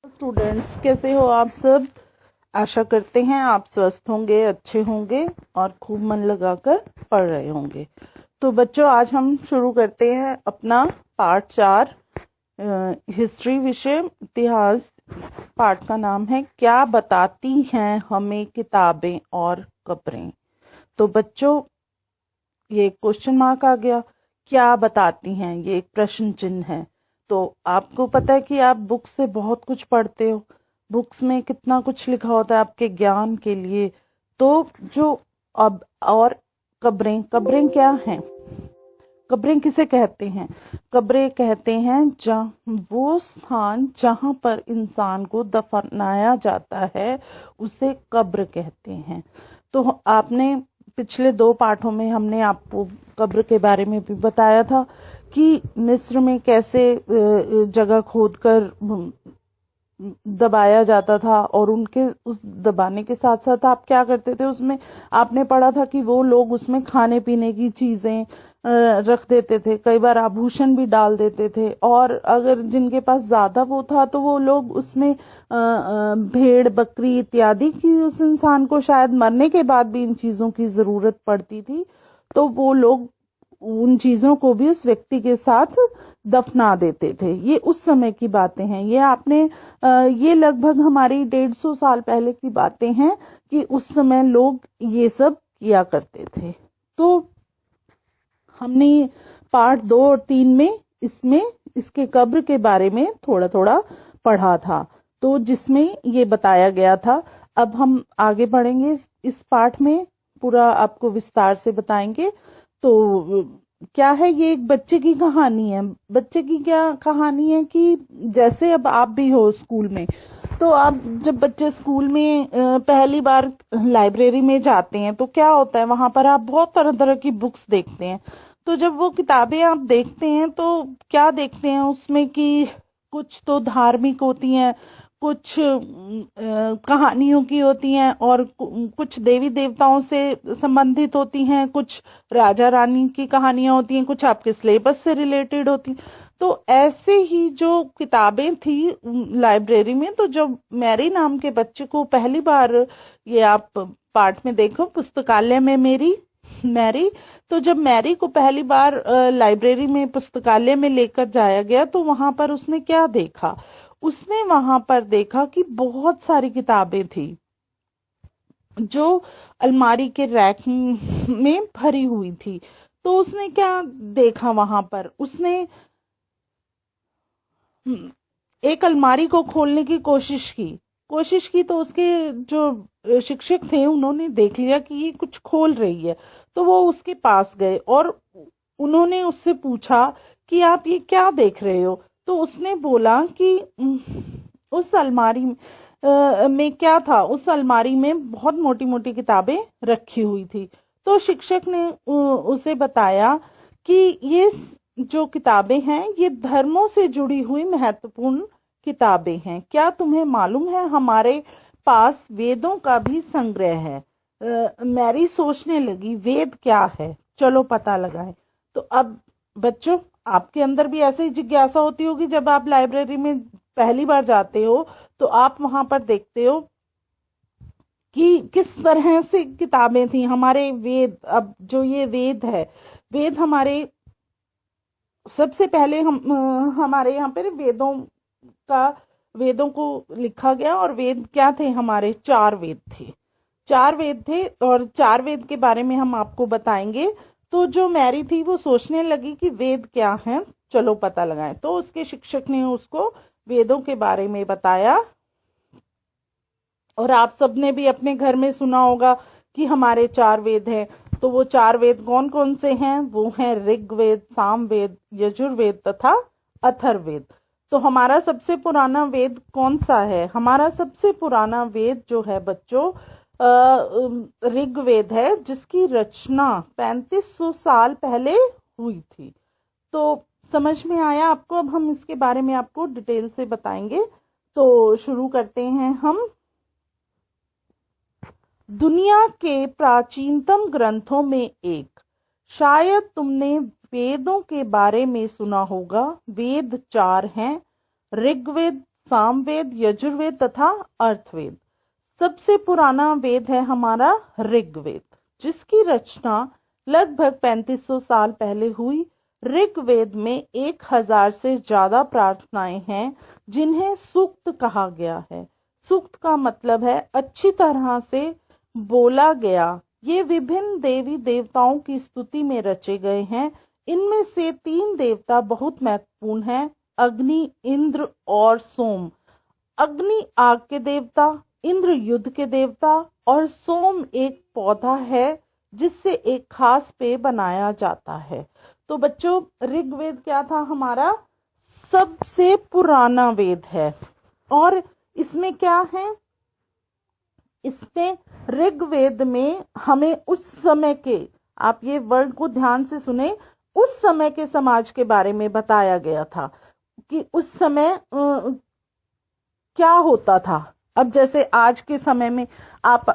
Students, कैसे हो आप सब। आशा करते हैं आप स्वस्थ होंगे, अच्छे होंगे और खूब मन लगाकर पढ़ रहे होंगे। तो बच्चों, आज हम शुरू करते हैं अपना पार्ट 4 हिस्ट्री विषय इतिहास। पार्ट का नाम है क्या बताती हैं हमें किताबें और कब्रें। तो बच्चों, ये क्वेश्चन मार्क आ गया, क्या बताती हैं, ये एक प्रश्न चिन्ह है। तो आपको पता है कि आप बुक्स से बहुत कुछ पढ़ते हो, बुक्स में कितना कुछ लिखा होता है आपके ज्ञान के लिए। तो जो अब और कब्रें, कब्रें क्या हैं, कब्रें किसे कहते हैं। कब्रें कहते हैं वो स्थान जहां पर इंसान को दफनाया जाता है, उसे कब्र कहते हैं। तो आपने पिछले 2 पाठों में हमने आपको कब्र के बारे में भी बताया था कि मिस्र में कैसे जगह खोदकर दबाया जाता था, और उनके उस दबाने के साथ साथ आप क्या करते थे, उसमें आपने पढ़ा था कि वो लोग उसमें खाने पीने की चीजें रख देते थे, कई बार आभूषण भी डाल देते थे, और अगर जिनके पास ज्यादा वो था तो वो लोग उसमें भेड़ बकरी इत्यादि की, उस इंसान को शायद मरने के बाद भी इन चीजों की जरूरत पड़ती थी, तो वो लोग उन चीजों को भी उस व्यक्ति के साथ दफना देते थे। ये उस समय की बातें हैं, ये आपने ये लगभग हमारी 150 साल पहले की बातें हैं कि उस समय लोग ये सब किया करते थे। तो हमने पार्ट 2 और 3 में इसके कब्र के बारे में थोड़ा थोड़ा पढ़ा था, तो जिसमें ये बताया गया था। अब हम आगे बढ़ेंगे, इस पार्ट में पूरा आपको विस्तार से बताएंगे। तो क्या है, ये एक बच्चे की कहानी है। बच्चे की क्या कहानी है कि जैसे अब आप भी हो स्कूल में, तो आप जब बच्चे स्कूल में पहली बार लाइब्रेरी में जाते हैं तो क्या होता है, वहां पर आप बहुत तरह तरह की बुक्स देखते हैं। तो जब वो किताबें आप देखते हैं तो क्या देखते हैं उसमें कि कुछ तो धार्मिक होती हैं, कुछ कहानियों की होती हैं, और कुछ देवी देवताओं से संबंधित होती हैं, कुछ राजा रानी की कहानियां होती हैं, कुछ आपके सिलेबस से रिलेटेड होती हैं। तो ऐसे ही जो किताबें थी लाइब्रेरी में, तो जब मैरी नाम के बच्चे को पहली बार, ये आप पाठ में देखो, पुस्तकालय में मैरी, तो जब मैरी को पहली बार लाइब्रेरी में पुस्तकालय में लेकर जाया गया तो वहां पर उसने क्या देखा, उसने वहां पर देखा कि बहुत सारी किताबें थी जो अलमारी के रैक में भरी हुई थी। तो उसने क्या देखा, वहां पर उसने एक अलमारी को खोलने की कोशिश की तो उसके जो शिक्षक थे उन्होंने देख लिया कि ये कुछ खोल रही है। तो वो उसके पास गए और उन्होंने उससे पूछा कि आप ये क्या देख रहे हो। तो उसने बोला कि उस अलमारी में क्या था, उस अलमारी में बहुत मोटी मोटी किताबें रखी हुई थी। तो शिक्षक ने उसे बताया कि ये जो किताबें हैं ये धर्मों से जुड़ी हुई महत्वपूर्ण किताबें हैं। क्या तुम्हें मालूम है, हमारे पास वेदों का भी संग्रह है। मैरी सोचने लगी, वेद क्या है, चलो पता लगाएं। तो अब बच्चों, आपके अंदर भी ऐसे ही जिज्ञासा होती होगी, जब आप लाइब्रेरी में पहली बार जाते हो तो आप वहां पर देखते हो कि किस तरह से किताबें थी। हमारे वेद, अब जो ये वेद है, वेद हमारे सबसे पहले हमारे यहाँ पर वेदों को लिखा गया, और वेद क्या थे, हमारे 4 वेद थे। 4 वेद थे, और 4 वेद के बारे में हम आपको बताएंगे। तो जो मैरी थी वो सोचने लगी कि वेद क्या है, चलो पता लगाएं। तो उसके शिक्षक ने उसको वेदों के बारे में बताया। और आप सबने भी अपने घर में सुना होगा कि हमारे 4 वेद हैं। तो वो 4 वेद कौन कौन से हैं, वो हैं ऋग्वेद, सामवेद, यजुर्वेद तथा अथर्ववेद। तो हमारा सबसे पुराना वेद कौन सा है, हमारा सबसे पुराना वेद जो है बच्चों ऋग्वेद है, जिसकी रचना 3500 साल पहले हुई थी। तो समझ में आया आपको। अब हम इसके बारे में आपको डिटेल से बताएंगे। तो शुरू करते हैं हम। दुनिया के प्राचीनतम ग्रंथों में एक, शायद तुमने वेदों के बारे में सुना होगा। वेद 4 हैं, ऋग्वेद, सामवेद, यजुर्वेद तथा अर्थवेद। सबसे पुराना वेद है हमारा ऋग्वेद, जिसकी रचना लगभग 3500 साल पहले हुई। ऋग्वेद में 1000 से ज्यादा प्रार्थनाएं हैं जिन्हें सूक्त कहा गया है। सूक्त का मतलब है अच्छी तरह से बोला गया। ये विभिन्न देवी देवताओं की स्तुति में रचे गए हैं। इनमें से 3 देवता बहुत महत्वपूर्ण हैं, अग्नि, इंद्र और सोम। अग्नि आग के देवता, इंद्र युद्ध के देवता और सोम एक पौधा है जिससे एक खास पेय बनाया जाता है। तो बच्चों, ऋग्वेद क्या था? हमारा सबसे पुराना वेद है। और इसमें क्या है? इसमें ऋग्वेद में हमें उस समय के, आप ये वर्ड को ध्यान से सुने, उस समय के समाज के बारे में बताया गया था कि उस समय क्या होता था। अब जैसे आज के समय में आप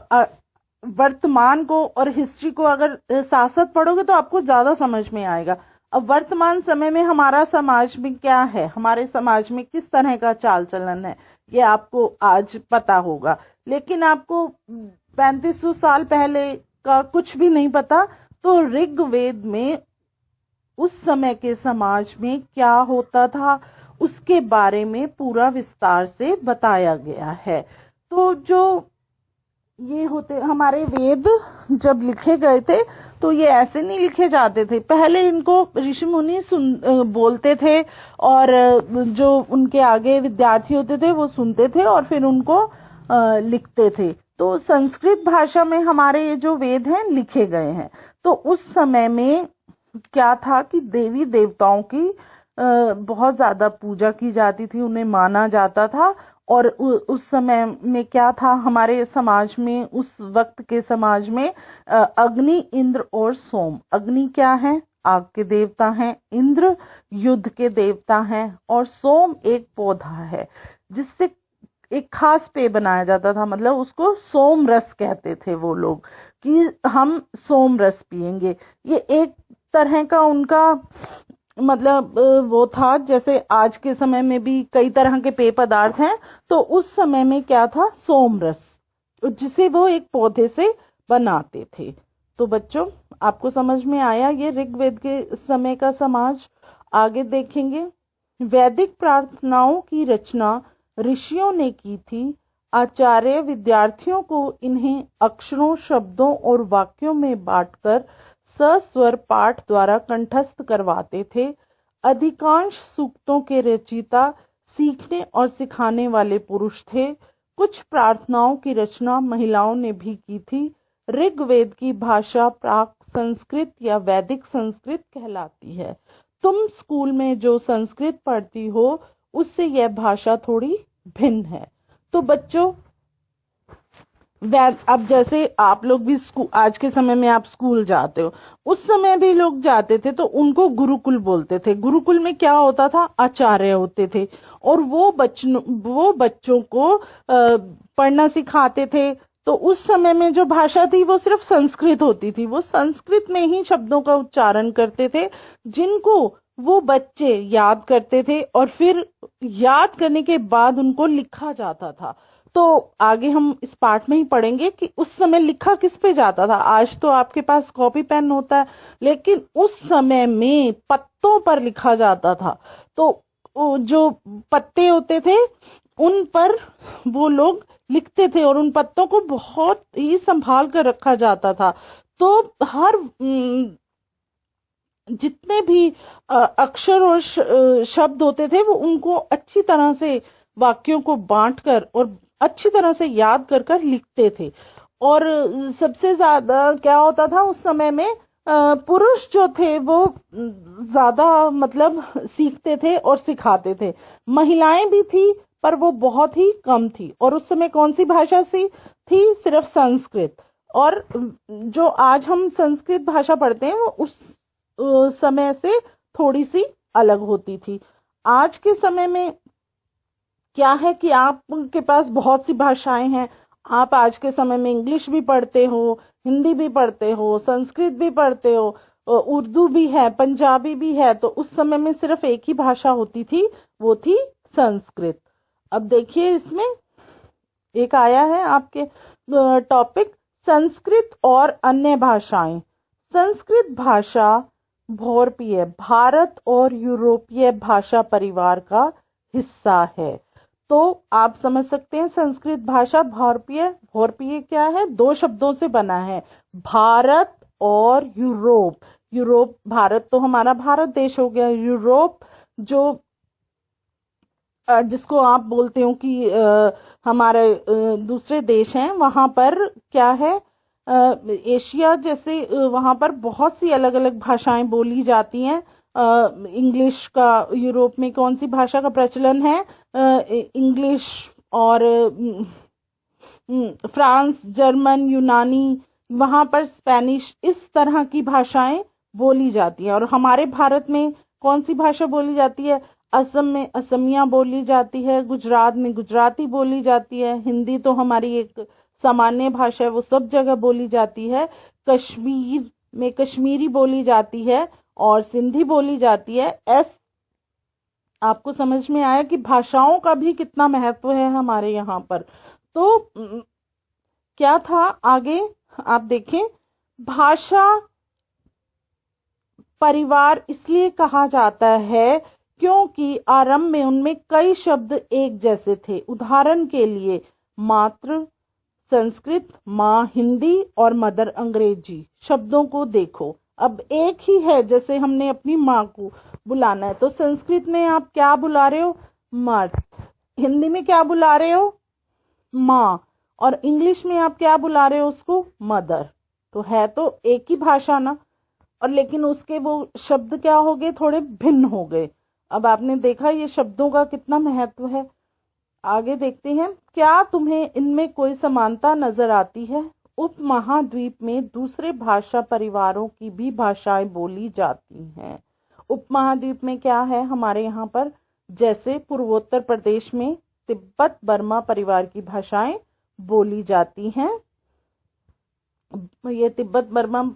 वर्तमान को और हिस्ट्री को अगर साथ साथ पढ़ोगे तो आपको ज्यादा समझ में आएगा। अब वर्तमान समय में हमारा समाज में क्या है, हमारे समाज में किस तरह का चाल चलन है, ये आपको आज पता होगा। लेकिन आपको 3500 साल पहले का कुछ भी नहीं पता। तो ऋग्वेद में उस समय के समाज में क्या होता था उसके बारे में पूरा विस्तार से बताया गया है। तो जो ये होते हमारे वेद जब लिखे गए थे तो ये ऐसे नहीं लिखे जाते थे। पहले इनको ऋषि मुनि बोलते थे और जो उनके आगे विद्यार्थी होते थे वो सुनते थे और फिर उनको लिखते थे। तो संस्कृत भाषा में हमारे ये जो वेद हैं लिखे गए हैं। तो उस समय में क्या था कि देवी देवताओं की बहुत ज्यादा पूजा की जाती थी, उन्हें माना जाता था। और उस समय में क्या था हमारे समाज में, उस वक्त के समाज में अग्नि, इंद्र और सोम। अग्नि क्या है? आग के देवता हैं। इंद्र युद्ध के देवता हैं और सोम एक पौधा है जिससे एक खास पेय बनाया जाता था। मतलब उसको सोम रस कहते थे वो लोग कि हम सोम रस पिएंगे। ये एक तरह का उनका मतलब वो था। जैसे आज के समय में भी कई तरह के पेय पदार्थ हैं, तो उस समय में क्या था? सोम रस, जिसे वो एक पौधे से बनाते थे। तो बच्चों, आपको समझ में आया ये ऋग्वेद के समय का समाज। आगे देखेंगे। वैदिक प्रार्थनाओं की रचना ऋषियों ने की थी। आचार्य विद्यार्थियों को इन्हें अक्षरों, शब्दों और वाक्यों में बांटकर सस्वर पाठ द्वारा कंठस्थ करवाते थे। अधिकांश सूक्तों के रचयिता सीखने और सिखाने वाले पुरुष थे। कुछ प्रार्थनाओं की रचना महिलाओं ने भी की थी। ऋग्वेद की भाषा प्राक संस्कृत या वैदिक संस्कृत कहलाती है। तुम स्कूल में जो संस्कृत पढ़ती हो उससे यह भाषा थोड़ी भिन्न है। तो बच्चों, अब जैसे आप लोग भी आज के समय में आप स्कूल जाते हो, उस समय भी लोग जाते थे तो उनको गुरुकुल बोलते थे। गुरुकुल में क्या होता था? आचार्य होते थे और वो बच्चों को पढ़ना सिखाते थे। तो उस समय में जो भाषा थी वो सिर्फ संस्कृत होती थी। वो संस्कृत में ही शब्दों का उच्चारण करते थे जिनको वो बच्चे याद करते थे और फिर याद करने के बाद उनको लिखा जाता था। तो आगे हम इस पाठ में ही पढ़ेंगे कि उस समय लिखा किस पे जाता था। आज तो आपके पास कॉपी पेन होता है, लेकिन उस समय में पत्तों पर लिखा जाता था। तो जो पत्ते होते थे उन पर वो लोग लिखते थे और उन पत्तों को बहुत ही संभाल कर रखा जाता था। तो हर जितने भी अक्षर और शब्द होते थे वो उनको अच्छी तरह से वाक्यों को बांटकर और अच्छी तरह से याद कर कर लिखते थे। और सबसे ज्यादा क्या होता था उस समय में, पुरुष जो थे वो ज्यादा मतलब सीखते थे और सिखाते थे। महिलाएं भी थी पर वो बहुत ही कम थी। और उस समय कौन सी भाषा थी? सिर्फ संस्कृत। और जो आज हम संस्कृत भाषा पढ़ते हैं वो उस समय से थोड़ी सी अलग होती थी। आज के समय में क्या है कि आपके पास बहुत सी भाषाएं हैं। आप आज के समय में इंग्लिश भी पढ़ते हो, हिंदी भी पढ़ते हो, संस्कृत भी पढ़ते हो, उर्दू भी है, पंजाबी भी है। तो उस समय में सिर्फ एक ही भाषा होती थी, वो थी संस्कृत। अब देखिए इसमें एक आया है आपके टॉपिक, संस्कृत और अन्य भाषाएं। संस्कृत भाषा बहुरपीय भारत और यूरोपीय भाषा परिवार का हिस्सा है। तो आप समझ सकते हैं संस्कृत भाषा बहुरपीय, बहुरपीय क्या है, दो शब्दों से बना है, भारत और यूरोप। यूरोप, भारत तो हमारा भारत देश हो गया, यूरोप जो जिसको आप बोलते हो कि हमारे दूसरे देश हैं, वहां पर क्या है, एशिया जैसे वहां पर बहुत सी अलग अलग भाषाएं बोली जाती हैं। इंग्लिश का यूरोप में कौन सी भाषा का प्रचलन है, इंग्लिश और फ्रांस, जर्मन, यूनानी, वहां पर स्पेनिश, इस तरह की भाषाएं बोली जाती हैं। और हमारे भारत में कौन सी भाषा बोली जाती है, असम में असमिया बोली जाती है, गुजरात में गुजराती बोली जाती है, हिंदी तो हमारी एक सामान्य भाषा है, वो सब जगह बोली जाती है, कश्मीर में कश्मीरी बोली जाती है और सिंधी बोली जाती है। आपको समझ में आया कि भाषाओं का भी कितना महत्व है हमारे यहाँ पर। तो क्या था आगे आप देखें, भाषा परिवार इसलिए कहा जाता है क्योंकि आरंभ में उनमें कई शब्द एक जैसे थे। उदाहरण के लिए मातृ संस्कृत, माँ हिंदी और मदर अंग्रेजी। शब्दों को देखो, अब एक ही है, जैसे हमने अपनी माँ को बुलाना है तो संस्कृत में आप क्या बुला रहे हो, मर्द, हिंदी में क्या बुला रहे हो, माँ, और इंग्लिश में आप क्या बुला रहे हो उसको, मदर। तो है तो एक ही भाषा ना, और लेकिन उसके वो शब्द क्या हो गए, थोड़े भिन्न हो गए। अब आपने देखा ये शब्दों का कितना महत्व है। आगे देखते हैं, क्या तुम्हें इनमें कोई समानता नजर आती है। उपमहाद्वीप में दूसरे भाषा परिवारों की भी भाषाएं बोली जाती हैं। उपमहाद्वीप में क्या है हमारे यहाँ पर, जैसे पूर्वोत्तर प्रदेश में तिब्बत बर्मा परिवार की भाषाएं बोली जाती हैं। ये तिब्बत बर्मा,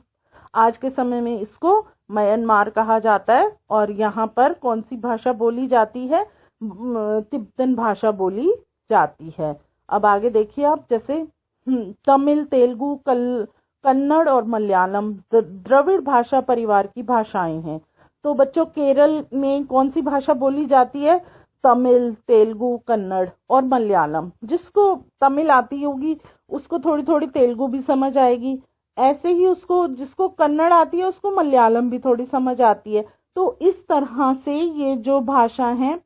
आज के समय में इसको म्यांमार कहा जाता है, और यहाँ पर कौन सी भाषा बोली जाती है, तिब्बतन भाषा बोली जाती है। अब आगे देखिए आप, जैसे तमिल, तेलुगु, कन्नड़ और मलयालम द्रविड़ भाषा परिवार की भाषाएं हैं। तो बच्चों केरल में कौन सी भाषा बोली जाती है, तमिल, तेलुगु, कन्नड़ और मलयालम। जिसको तमिल आती होगी उसको थोड़ी थोड़ी तेलुगु भी समझ आएगी, ऐसे ही उसको जिसको कन्नड़ आती है उसको मलयालम भी थोड़ी समझ आती है। तो इस तरह से ये जो भाषा हैं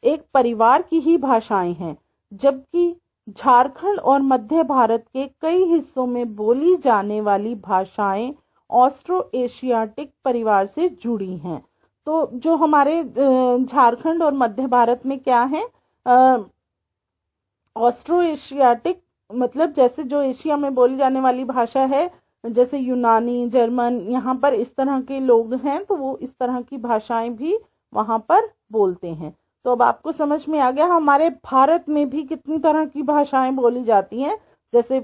एक परिवार की ही भाषाएं हैं। जबकि झारखंड और मध्य भारत के कई हिस्सों में बोली जाने वाली भाषाएं ऑस्ट्रो एशियाटिक परिवार से जुड़ी हैं। तो जो हमारे झारखंड और मध्य भारत में क्या है, ऑस्ट्रो एशियाटिक मतलब जैसे जो एशिया में बोली जाने वाली भाषा है, जैसे यूनानी, जर्मन, यहाँ पर इस तरह के लोग हैं तो वो इस तरह की भाषाएं भी वहां पर बोलते हैं। तो अब आपको समझ में आ गया हमारे भारत में भी कितनी तरह की भाषाएं बोली जाती हैं। जैसे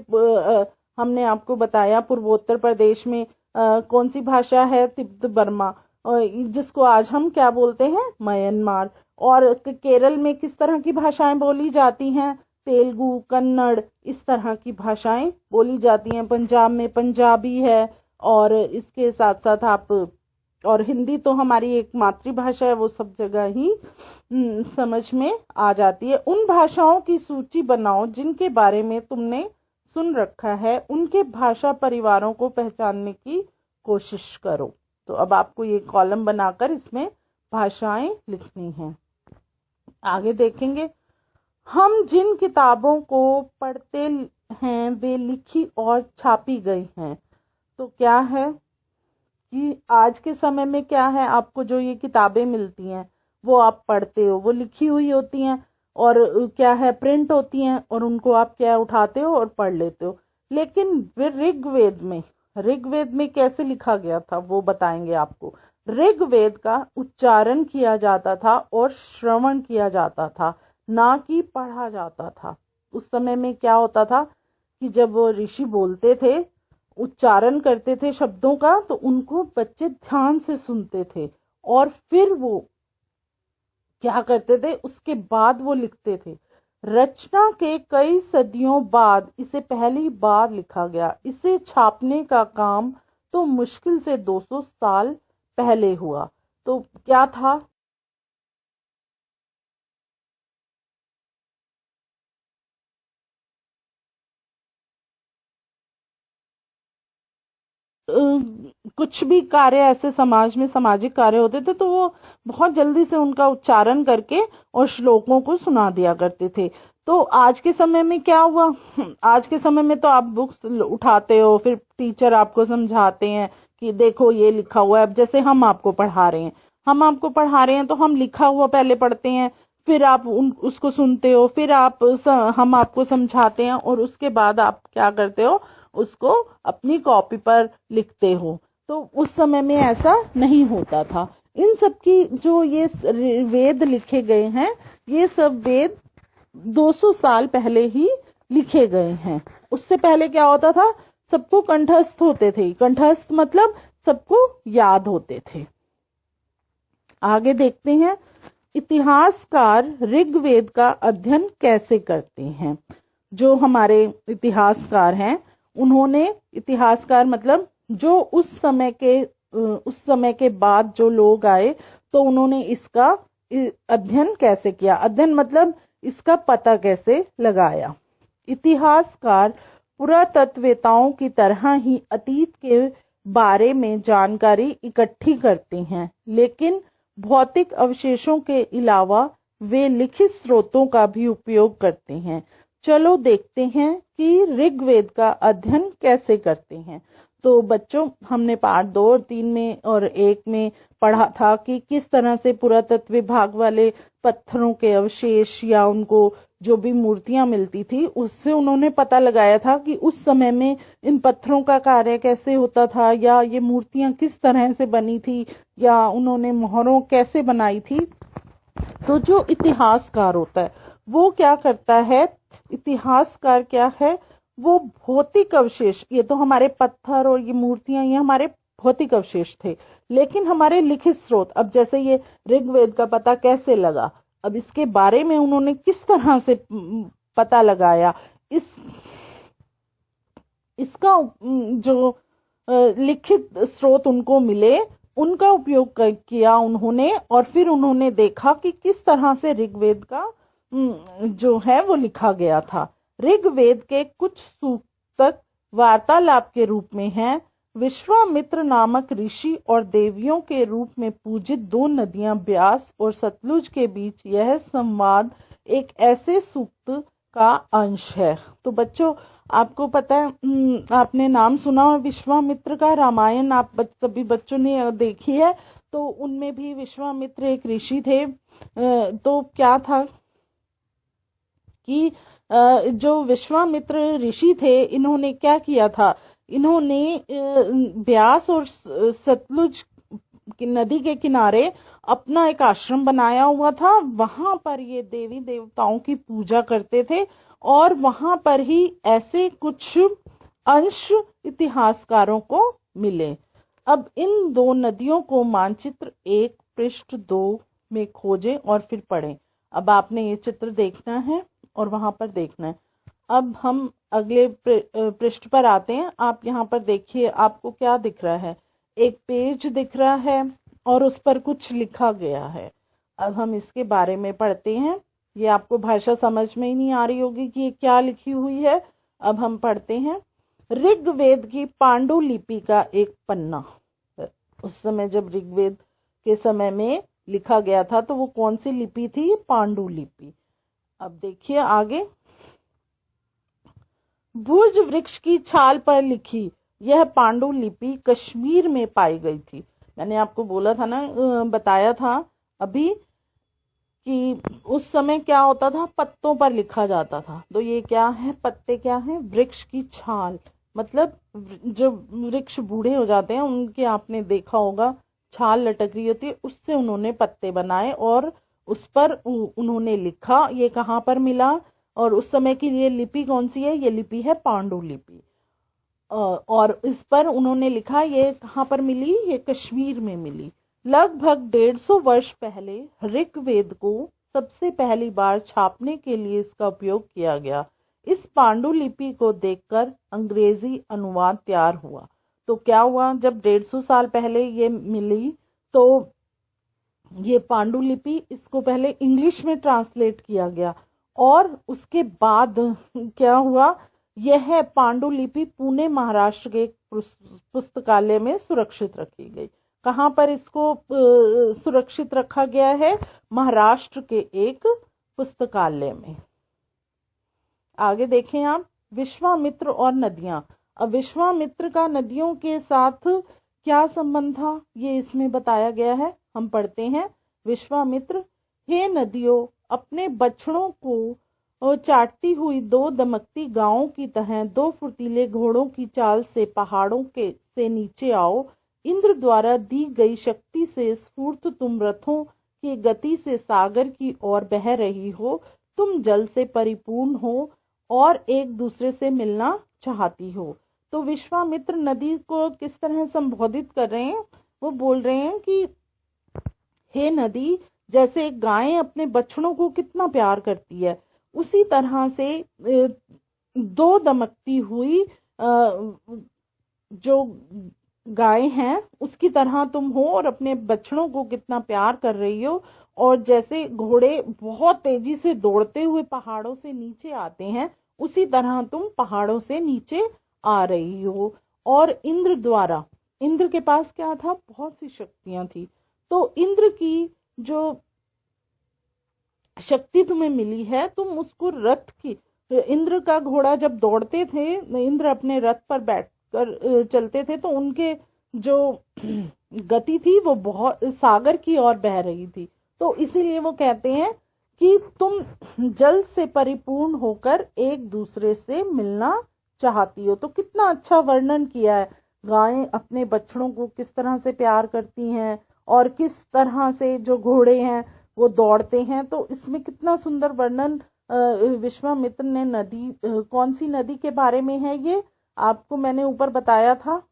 हमने आपको बताया पूर्वोत्तर प्रदेश में कौन सी भाषा है, तिब्बत बर्मा, जिसको आज हम क्या बोलते हैं, म्यांमार। और केरल में किस तरह की भाषाएं बोली जाती हैं, तेलुगु, कन्नड़, इस तरह की भाषाएं बोली जाती हैं। पंजाब में पंजाबी है, और इसके साथ साथ आप, और हिंदी तो हमारी एक मातृभाषा है, वो सब जगह ही समझ में आ जाती है। उन भाषाओं की सूची बनाओ जिनके बारे में तुमने सुन रखा है, उनके भाषा परिवारों को पहचानने की कोशिश करो। तो अब आपको ये कॉलम बनाकर इसमें भाषाएं लिखनी हैं। आगे देखेंगे, हम जिन किताबों को पढ़ते हैं वे लिखी और छापी गई हैं। तो क्या है कि आज के समय में क्या है, आपको जो ये किताबें मिलती हैं वो आप पढ़ते हो, वो लिखी हुई होती हैं और क्या है, प्रिंट होती हैं, और उनको आप क्या उठाते हो और पढ़ लेते हो। लेकिन ऋग्वेद में कैसे लिखा गया था वो बताएंगे आपको। ऋग्वेद का उच्चारण किया जाता था और श्रवण किया जाता था, ना कि पढ़ा जाता था। उस समय में क्या होता था कि जब वो ऋषि बोलते थे, उच्चारण करते थे शब्दों का, तो उनको बच्चे ध्यान से सुनते थे और फिर वो क्या करते थे, उसके बाद वो लिखते थे। रचना के कई सदियों बाद इसे पहली बार लिखा गया। इसे छापने का काम तो मुश्किल से 200 साल पहले हुआ। तो क्या था? कुछ भी कार्य ऐसे समाज में सामाजिक कार्य होते थे तो वो बहुत जल्दी से उनका उच्चारण करके और श्लोकों को सुना दिया करते थे। तो आज के समय में क्या हुआ? आज के समय में तो आप बुक्स उठाते हो, फिर टीचर आपको समझाते हैं कि देखो ये लिखा हुआ है। अब जैसे हम आपको पढ़ा रहे हैं, तो हम लिखा हुआ पहले पढ़ते हैं, फिर आप उसको सुनते हो, फिर हम आपको समझाते हैं और उसके बाद आप क्या करते हो, उसको अपनी कॉपी पर लिखते हो। तो उस समय में ऐसा नहीं होता था। इन सब की जो ये वेद लिखे गए हैं, ये सब वेद 200 साल पहले ही लिखे गए हैं। उससे पहले क्या होता था? सबको कंठस्थ होते थे। कंठस्थ मतलब सबको याद होते थे। आगे देखते हैं, इतिहासकार ऋग्वेद का अध्ययन कैसे करते हैं। जो हमारे इतिहासकार हैं, उन्होंने, इतिहासकार मतलब जो उस समय के बाद जो लोग आए, तो उन्होंने इसका अध्ययन कैसे किया। अध्ययन मतलब इसका पता कैसे लगाया। इतिहासकार पुरातत्ववेताओं की तरह ही अतीत के बारे में जानकारी इकट्ठी करते हैं, लेकिन भौतिक अवशेषों के अलावा वे लिखित स्रोतों का भी उपयोग करते हैं। चलो देखते हैं कि ऋग्वेद का अध्ययन कैसे करते हैं। तो बच्चों, हमने पार्ट 2 और 3 में और 1 में पढ़ा था कि किस तरह से पुरातत्व विभाग वाले पत्थरों के अवशेष या उनको जो भी मूर्तियां मिलती थी, उससे उन्होंने पता लगाया था कि उस समय में इन पत्थरों का कार्य कैसे होता था, या ये मूर्तियां किस तरह से बनी थी, या उन्होंने मोहरों कैसे बनाई थी। तो जो इतिहासकार होता है वो क्या करता है? इतिहासकार क्या है? वो भौतिक अवशेष, ये तो हमारे पत्थर और ये मूर्तियां, ये हमारे भौतिक अवशेष थे, लेकिन हमारे लिखित स्रोत, अब जैसे ये ऋग्वेद का पता कैसे लगा, अब इसके बारे में उन्होंने किस तरह से पता लगाया, इसका जो लिखित स्रोत उनको मिले, उनका उपयोग किया उन्होंने, और फिर उन्होंने देखा कि किस तरह से ऋग्वेद का जो है वो लिखा गया था। ऋग्वेद के कुछ सूक्तक वार्तालाप के रूप में हैं। विश्वामित्र नामक ऋषि और देवियों के रूप में पूजित 2 नदियां ब्यास और सतलुज के बीच यह संवाद एक ऐसे सूक्त का अंश है। तो बच्चों, आपको पता है, आपने नाम सुना हो विश्वामित्र का। रामायण आप सभी बच्चों ने देखी है, तो उनमें भी विश्वामित्र एक ऋषि थे। तो क्या था कि जो विश्वामित्र ऋषि थे, इन्होंने क्या किया था? इन्होंने ब्यास और सतलुज की नदी के किनारे अपना एक आश्रम बनाया हुआ था। वहां पर ये देवी देवताओं की पूजा करते थे, और वहां पर ही ऐसे कुछ अंश इतिहासकारों को मिले। अब इन 2 नदियों को मानचित्र 1 पृष्ठ 2 में खोजें और फिर पढ़ें। अब आपने ये चित्र देखना है और वहां पर देखना है। अब हम अगले पृष्ठ पर आते हैं। आप यहाँ पर देखिए, आपको क्या दिख रहा है? एक पेज दिख रहा है और उस पर कुछ लिखा गया है। अब हम इसके बारे में पढ़ते हैं। ये आपको भाषा समझ में ही नहीं आ रही होगी कि ये क्या लिखी हुई है। अब हम पढ़ते हैं। ऋग्वेद की पांडुलिपि का एक पन्ना। उस समय जब ऋग्वेद के समय में लिखा गया था, तो वो कौन सी लिपि थी? पांडुलिपि। अब देखिए आगे। भुज वृक्ष की छाल पर लिखी यह पांडुलिपि कश्मीर में पाई गई थी। मैंने आपको बोला था ना, बताया था अभी कि उस समय क्या होता था, पत्तों पर लिखा जाता था। तो ये क्या है? पत्ते क्या है? वृक्ष की छाल, मतलब जो वृक्ष बूढ़े हो जाते हैं उनके, आपने देखा होगा छाल लटक रही होती है, उससे उन्होंने पत्ते बनाए और उस पर उन्होंने लिखा। ये कहाँ पर मिला? और उस समय की ये लिपि कौन सी है? ये लिपि है पांडुलिपि। और इस पर उन्होंने लिखा। ये कहाँ पर मिली? ये कश्मीर में मिली। लगभग 150 वर्ष पहले ऋग्वेद को सबसे पहली बार छापने के लिए इसका उपयोग किया गया। इस पांडुलिपि को देखकर अंग्रेजी अनुवाद तैयार हुआ। तो क्या हुआ, जब 150 साल पहले ये मिली तो ये पांडुलिपि, इसको पहले इंग्लिश में ट्रांसलेट किया गया और उसके बाद क्या हुआ, यह पांडुलिपि पुणे महाराष्ट्र के पुस्तकालय में सुरक्षित रखी गई। कहाँ पर इसको सुरक्षित रखा गया है? महाराष्ट्र के एक पुस्तकालय में। आगे देखें आप, विश्वामित्र और नदियां। अब विश्वामित्र का नदियों के साथ क्या संबंध था, ये इसमें बताया गया है। हम पढ़ते हैं, विश्वामित्र, हे नदियों, अपने बछड़ों को चाटती हुई 2 दमकती गायों की तरह 2 फुर्तीले घोड़ों की चाल से पहाड़ों के से नीचे आओ। इंद्र द्वारा दी गई शक्ति से स्फूर्त तुम रथों की गति से सागर की ओर बह रही हो। तुम जल से परिपूर्ण हो और एक दूसरे से मिलना चाहती हो। तो विश्वामित्र नदी को किस तरह संबोधित कर रहे हैं? वो बोल रहे हैं कि हे नदी, जैसे एक गाय अपने बछड़ों को कितना प्यार करती है, उसी तरह से 2 दमकती हुई जो गाय हैं उसकी तरह तुम हो और अपने बछड़ों को कितना प्यार कर रही हो। और जैसे घोड़े बहुत तेजी से दौड़ते हुए पहाड़ों से नीचे आते हैं, उसी तरह तुम पहाड़ों से नीचे आ रही हो। और इंद्र द्वारा, इंद्र के पास क्या था? बहुत सी शक्तियां थी। तो इंद्र की जो शक्ति तुम्हें मिली है, तुम उसको रथ की, इंद्र का घोड़ा जब दौड़ते थे, इंद्र अपने रथ पर बैठकर चलते थे, तो उनके जो गति थी वो बहुत सागर की ओर बह रही थी। तो इसीलिए वो कहते हैं कि तुम जल से परिपूर्ण होकर एक दूसरे से मिलना चाहती हो। तो कितना अच्छा वर्णन किया है, गायें अपने बछड़ों को किस तरह से प्यार करती हैं और किस तरह से जो घोड़े हैं वो दौड़ते हैं। तो इसमें कितना सुंदर वर्णन विश्वामित्र ने नदी, कौन सी नदी के बारे में है ये आपको मैंने ऊपर बताया था।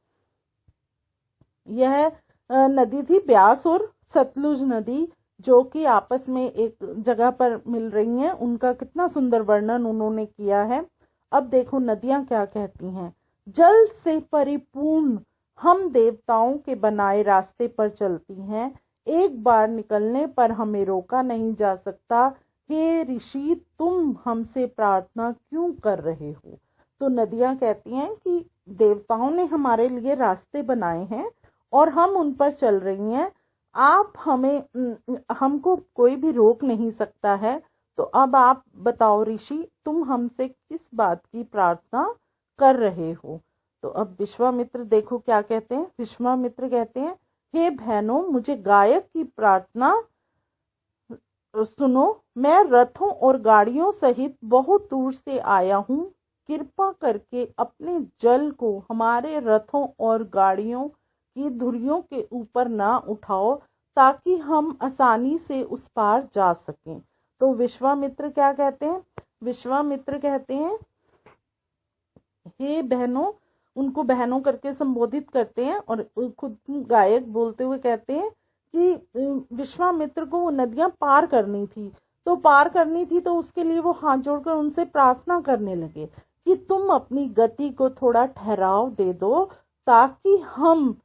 यह नदी थी ब्यास और सतलुज नदी, जो कि आपस में एक जगह पर मिल रही हैं। उनका कितना सुंदर वर्णन उन्होंने किया है। अब देखो नदियां क्या कहती हैं, जल से परिपूर्ण हम देवताओं के बनाए रास्ते पर चलती हैं, एक बार निकलने पर हमें रोका नहीं जा सकता। हे ऋषि, तुम हमसे प्रार्थना क्यों कर रहे हो? तो नदियां कहती हैं कि देवताओं ने हमारे लिए रास्ते बनाए हैं और हम उन पर चल रही हैं। आप हमको कोई भी रोक नहीं सकता है। तो अब आप बताओ ऋषि, तुम हमसे किस बात की प्रार्थना कर रहे हो? तो अब विश्वामित्र देखो क्या कहते हैं। विश्वामित्र कहते हैं, हे बहनों, मुझे गायक की प्रार्थना सुनो। मैं रथों और गाड़ियों सहित बहुत दूर से आया हूँ। कृपा करके अपने जल को हमारे रथों और गाड़ियों की धुरियों के ऊपर ना उठाओ, ताकि हम आसानी से उस पार जा सकें। तो विश्वामित्र क्या कहते हैं? विश्वामित्र कहते हैं, हे बहनों, उनको बहनों करके संबोधित करते हैं और खुद गायक बोलते हुए कहते हैं कि विश्वामित्र को वो नदियां पार करनी थी। तो पार करनी थी तो उसके लिए वो हाथ जोड़कर उनसे प्रार्थना करने लगे कि तुम अपनी गति को थोड़ा ठहराव दे दो, ताकि हम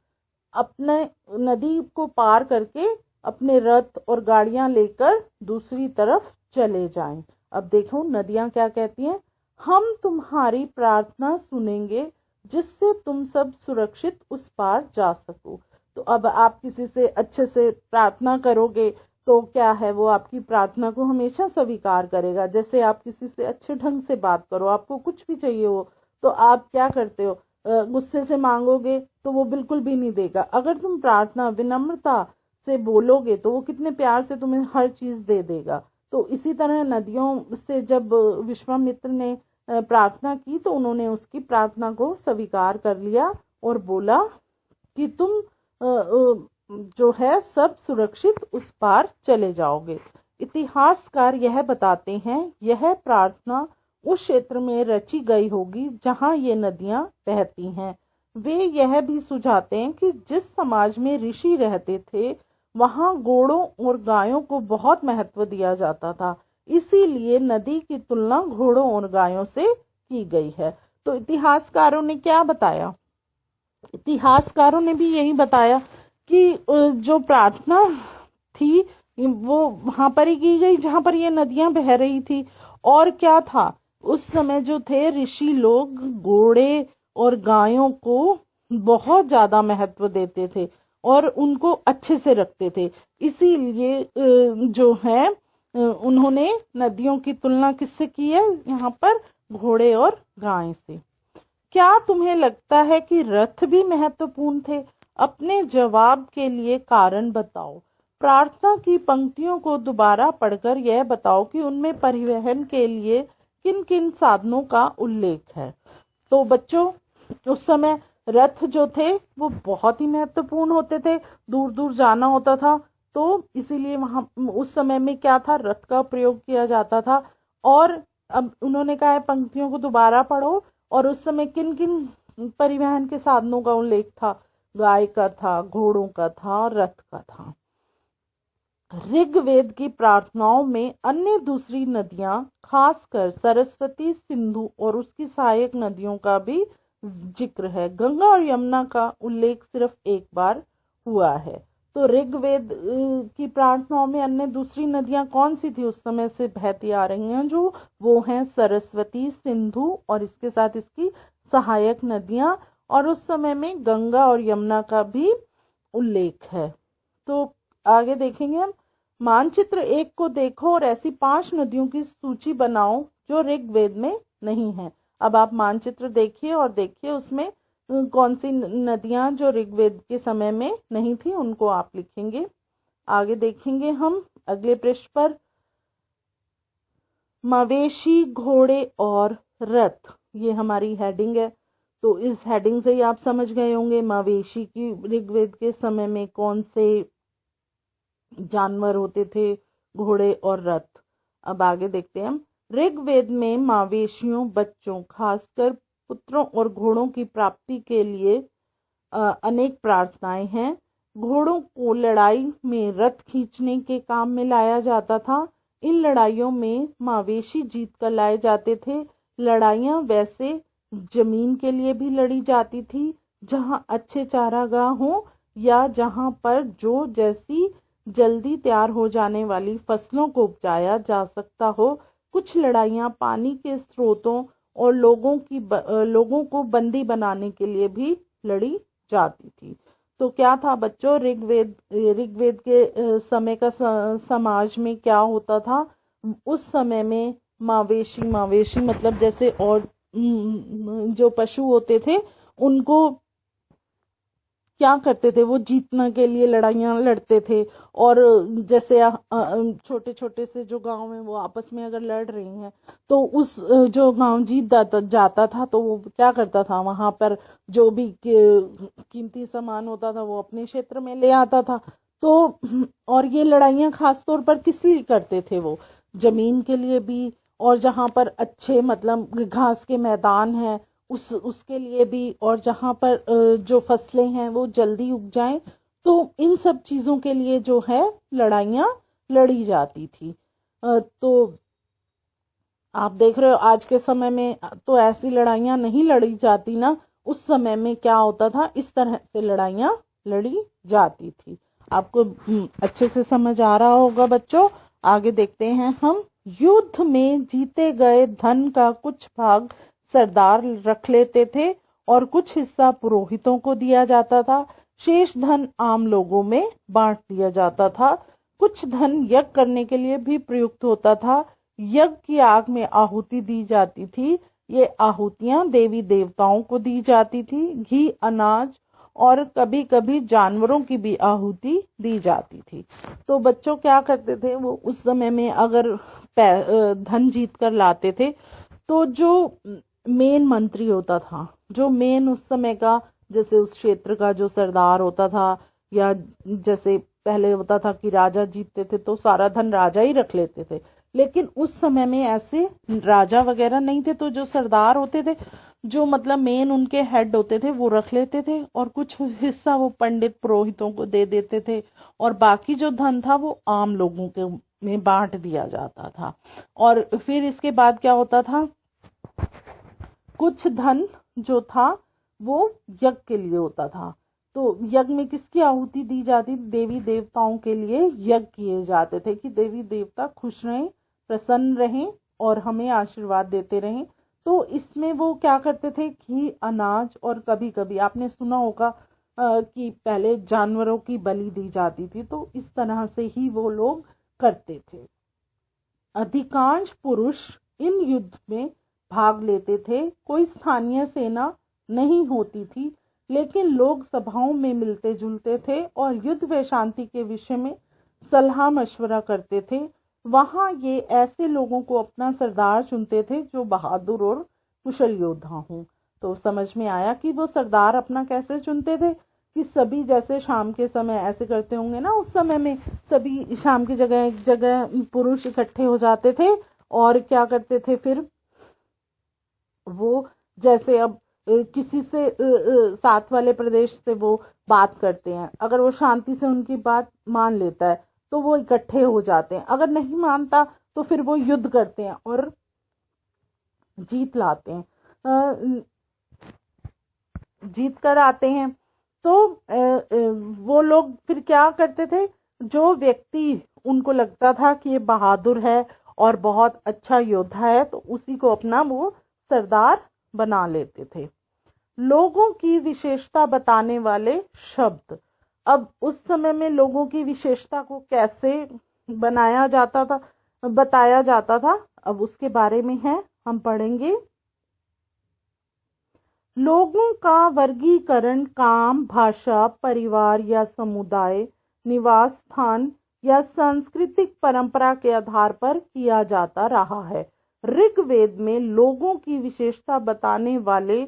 अपने नदी को पार करके अपने रथ और गाड़ियां लेकर दूसरी तरफ चले जाएं। अब देखो नदियां क्या कहती हैं, हम तुम्हारी प्रार्थना सुनेंगे, जिससे तुम सब सुरक्षित उस पार जा सको। तो अब आप किसी से अच्छे से प्रार्थना करोगे तो क्या है, वो आपकी प्रार्थना को हमेशा स्वीकार करेगा। जैसे आप किसी से अच्छे ढंग से बात करो, आपको कुछ भी चाहिए हो तो आप क्या करते हो, गुस्से से मांगोगे तो वो बिल्कुल भी नहीं देगा। अगर तुम प्रार्थना विनम्रता से बोलोगे तो वो कितने प्यार से तुम्हें हर चीज दे देगा। तो इसी तरह नदियों से जब विश्वामित्र ने प्रार्थना की तो उन्होंने उसकी प्रार्थना को स्वीकार कर लिया और बोला कि तुम जो है सब सुरक्षित उस पार चले जाओगे। इतिहासकार यह बताते हैं यह प्रार्थना उस क्षेत्र में रची गई होगी जहां ये नदियां बहती हैं। वे यह भी सुझाते हैं कि जिस समाज में ऋषि रहते थे वहां घोड़ों और गायों को बहुत महत्व दिया जाता था, इसीलिए नदी की तुलना घोड़ों और गायों से की गई है। तो इतिहासकारों ने क्या बताया? इतिहासकारों ने भी यही बताया कि जो प्रार्थना थी वो वहां पर ही की गई जहां पर ये नदियां बह रही थी। और क्या था, उस समय जो थे ऋषि लोग घोड़े और गायों को बहुत ज्यादा महत्व देते थे और उनको अच्छे से रखते थे, इसीलिए जो है उन्होंने नदियों की तुलना किससे की है यहाँ पर? घोड़े और गाय से। क्या तुम्हें लगता है कि रथ भी महत्वपूर्ण थे? अपने जवाब के लिए कारण बताओ। प्रार्थना की पंक्तियों को दोबारा पढ़कर यह बताओ कि उनमें परिवहन के लिए किन किन साधनों का उल्लेख है। तो बच्चों, उस समय रथ जो थे वो बहुत ही महत्वपूर्ण होते थे, दूर दूर जाना होता था, तो इसीलिए वहां उस समय में क्या था, रथ का प्रयोग किया जाता था। और अब उन्होंने कहा है पंक्तियों को दोबारा पढ़ो, और उस समय किन किन परिवहन के साधनों का उल्लेख था? गाय का था, घोड़ों का था और रथ का था। ऋग्वेद की प्रार्थनाओं में अन्य दूसरी नदियां, खासकर सरस्वती, सिंधु और उसकी सहायक नदियों का भी जिक्र है। गंगा और यमुना का उल्लेख सिर्फ एक बार हुआ है। तो ऋग्वेद की प्रार्थनाओं में अन्य दूसरी नदियां कौन सी थी उस समय से बहती आ रही हैं? जो वो हैं सरस्वती, सिंधु और इसके साथ इसकी सहायक नदियां, और उस समय में गंगा और यमुना का भी उल्लेख है। तो आगे देखेंगे हम। मानचित्र 1 को देखो और ऐसी 5 नदियों की सूची बनाओ जो ऋग्वेद में नहीं है। अब आप मानचित्र देखिए और देखिए उसमें कौन सी नदियां जो ऋग्वेद के समय में नहीं थी उनको आप लिखेंगे। आगे देखेंगे हम अगले पृष्ठ पर, मवेशी, घोड़े और रथ, ये हमारी हेडिंग है। तो इस हेडिंग से ही आप समझ गए होंगे मवेशी की ऋग्वेद के समय में कौन से जानवर होते थे, घोड़े और रथ। अब आगे देखते हैं हम। ऋग्वेद में मवेशियों, बच्चों, खासकर पुत्रों और घोड़ों की प्राप्ति के लिए अनेक प्रार्थनाएं हैं। घोड़ों को लड़ाई में रथ खींचने के काम में लाया जाता था। इन लड़ाइयों में मवेशी जीत कर लाए जाते थे। लड़ाइयां वैसे जमीन के लिए भी लड़ी जाती थी, जहां अच्छे चारागाह हो या जहां पर जो जैसी जल्दी तैयार हो जाने वाली फसलों को उपजाया जा सकता हो। कुछ लड़ाइयां पानी के स्रोतों और लोगों को बंदी बनाने के लिए भी लड़ी जाती थी। तो क्या था बच्चों, ऋग्वेद के समय का समाज में क्या होता था? उस समय में मवेशी मतलब जैसे और जो पशु होते थे उनको क्या करते थे, वो जीतने के लिए लड़ाइयां लड़ते थे। और जैसे छोटे छोटे से जो गांव में वो आपस में अगर लड़ रही हैं तो उस जो गांव जीत जाता था तो वो क्या करता था, वहां पर जो भी कीमती सामान होता था वो अपने क्षेत्र में ले आता था। तो और ये लड़ाइयां खास तौर पर किस लिए करते थे? वो जमीन के लिए भी, और जहां पर अच्छे मतलब घास के मैदान हैं उसके लिए भी, और जहां पर जो फसलें हैं वो जल्दी उग जाएं, तो इन सब चीजों के लिए जो है लड़ाइयां लड़ी जाती थी। तो आप देख रहे हो आज के समय में तो ऐसी लड़ाइयां नहीं लड़ी जाती ना, उस समय में क्या होता था, इस तरह से लड़ाइयां लड़ी जाती थी। आपको अच्छे से समझ आ रहा होगा बच्चों। आगे देखते हैं हम। युद्ध में जीते गए धन का कुछ भाग सरदार रख लेते थे और कुछ हिस्सा पुरोहितों को दिया जाता था। शेष धन आम लोगों में बांट दिया जाता था। कुछ धन यज्ञ करने के लिए भी प्रयुक्त होता था। यज्ञ की आग में आहुति दी जाती थी। ये आहुतियां देवी देवताओं को दी जाती थी। घी, अनाज और कभी कभी जानवरों की भी आहुति दी जाती थी। तो बच्चों क्या करते थे, वो उस समय में अगर धन जीत कर लाते थे तो जो मेन मंत्री होता था, जो मेन उस समय का, जैसे उस क्षेत्र का जो सरदार होता था, या जैसे पहले होता था कि राजा जीतते थे तो सारा धन राजा ही रख लेते थे, लेकिन उस समय में ऐसे राजा वगैरह नहीं थे। तो जो सरदार होते थे जो मतलब मेन उनके हेड होते थे वो रख लेते थे, और कुछ हिस्सा वो पंडित पुरोहितों को दे देते थे, और बाकी जो धन था वो आम लोगों के में बांट दिया जाता था। और फिर इसके बाद क्या होता था, कुछ धन जो था वो यज्ञ के लिए होता था। तो यज्ञ में किसकी आहुति दी जाती? देवी देवताओं के लिए यज्ञ किए जाते थे कि देवी देवता खुश रहें, प्रसन्न रहें और हमें आशीर्वाद देते रहें। तो इसमें वो क्या करते थे कि अनाज, और कभी कभी आपने सुना होगा कि पहले जानवरों की बलि दी जाती थी, तो इस तरह से ही वो लोग करते थे। अधिकांश पुरुष इन युद्ध में भाग लेते थे। कोई स्थानीय सेना नहीं होती थी, लेकिन लोग सभाओं में मिलते जुलते थे और युद्ध व शांति के विषय में सलाह मशवरा करते थे। वहां ये ऐसे लोगों को अपना सरदार चुनते थे जो बहादुर और कुशल योद्धा हों। तो समझ में आया कि वो सरदार अपना कैसे चुनते थे, कि सभी जैसे शाम के समय ऐसे करते होंगे ना, उस समय में सभी शाम की जगह एक जगह पुरुष इकट्ठे हो जाते थे और क्या करते थे, फिर वो जैसे अब किसी से साथ वाले प्रदेश से वो बात करते हैं, अगर वो शांति से उनकी बात मान लेता है तो वो इकट्ठे हो जाते हैं, अगर नहीं मानता तो फिर वो युद्ध करते हैं और जीत लाते हैं, जीत कर आते हैं। तो वो लोग फिर क्या करते थे, जो व्यक्ति उनको लगता था कि ये बहादुर है और बहुत अच्छा योद्धा है, तो उसी को अपना वो सरदार बना लेते थे। लोगों की विशेषता बताने वाले शब्द। अब उस समय में लोगों की विशेषता को कैसे बनाया जाता था, बताया जाता था, अब उसके बारे में है हम पढ़ेंगे। लोगों का वर्गीकरण काम, भाषा, परिवार या समुदाय, निवास स्थान या सांस्कृतिक परंपरा के आधार पर किया जाता रहा है। ऋग्वेद में लोगों की विशेषता बताने वाले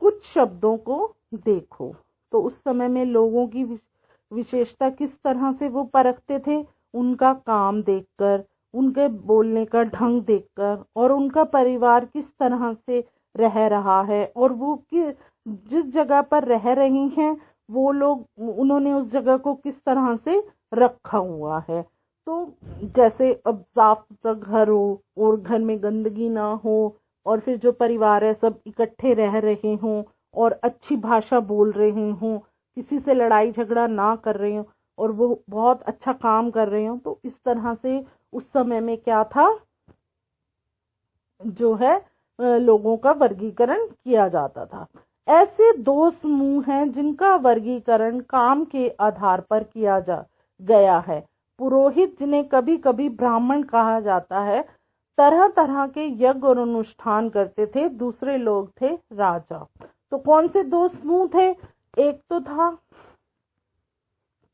कुछ शब्दों को देखो। तो उस समय में लोगों की विशेषता किस तरह से वो परखते थे, उनका काम देखकर, उनके बोलने का ढंग देखकर, और उनका परिवार किस तरह से रह रहा है, और वो जिस जगह पर रह रही हैं वो लोग, उन्होंने उस जगह को किस तरह से रखा हुआ है। तो जैसे अब साफ सुथरा घर हो और घर में गंदगी ना हो, और फिर जो परिवार है सब इकट्ठे रह रहे हों और अच्छी भाषा बोल रहे हों, किसी से लड़ाई झगड़ा ना कर रहे हों, और वो बहुत अच्छा काम कर रहे हों, तो इस तरह से उस समय में क्या था, जो है लोगों का वर्गीकरण किया जाता था। ऐसे दो समूह हैं जिनका वर्गीकरण काम के आधार पर किया जा गया है। पुरोहित, जिन्हें कभी कभी ब्राह्मण कहा जाता है, तरह तरह के यज्ञ और अनुष्ठान करते थे। दूसरे लोग थे राजा। तो कौन से दो समूह थे? एक तो था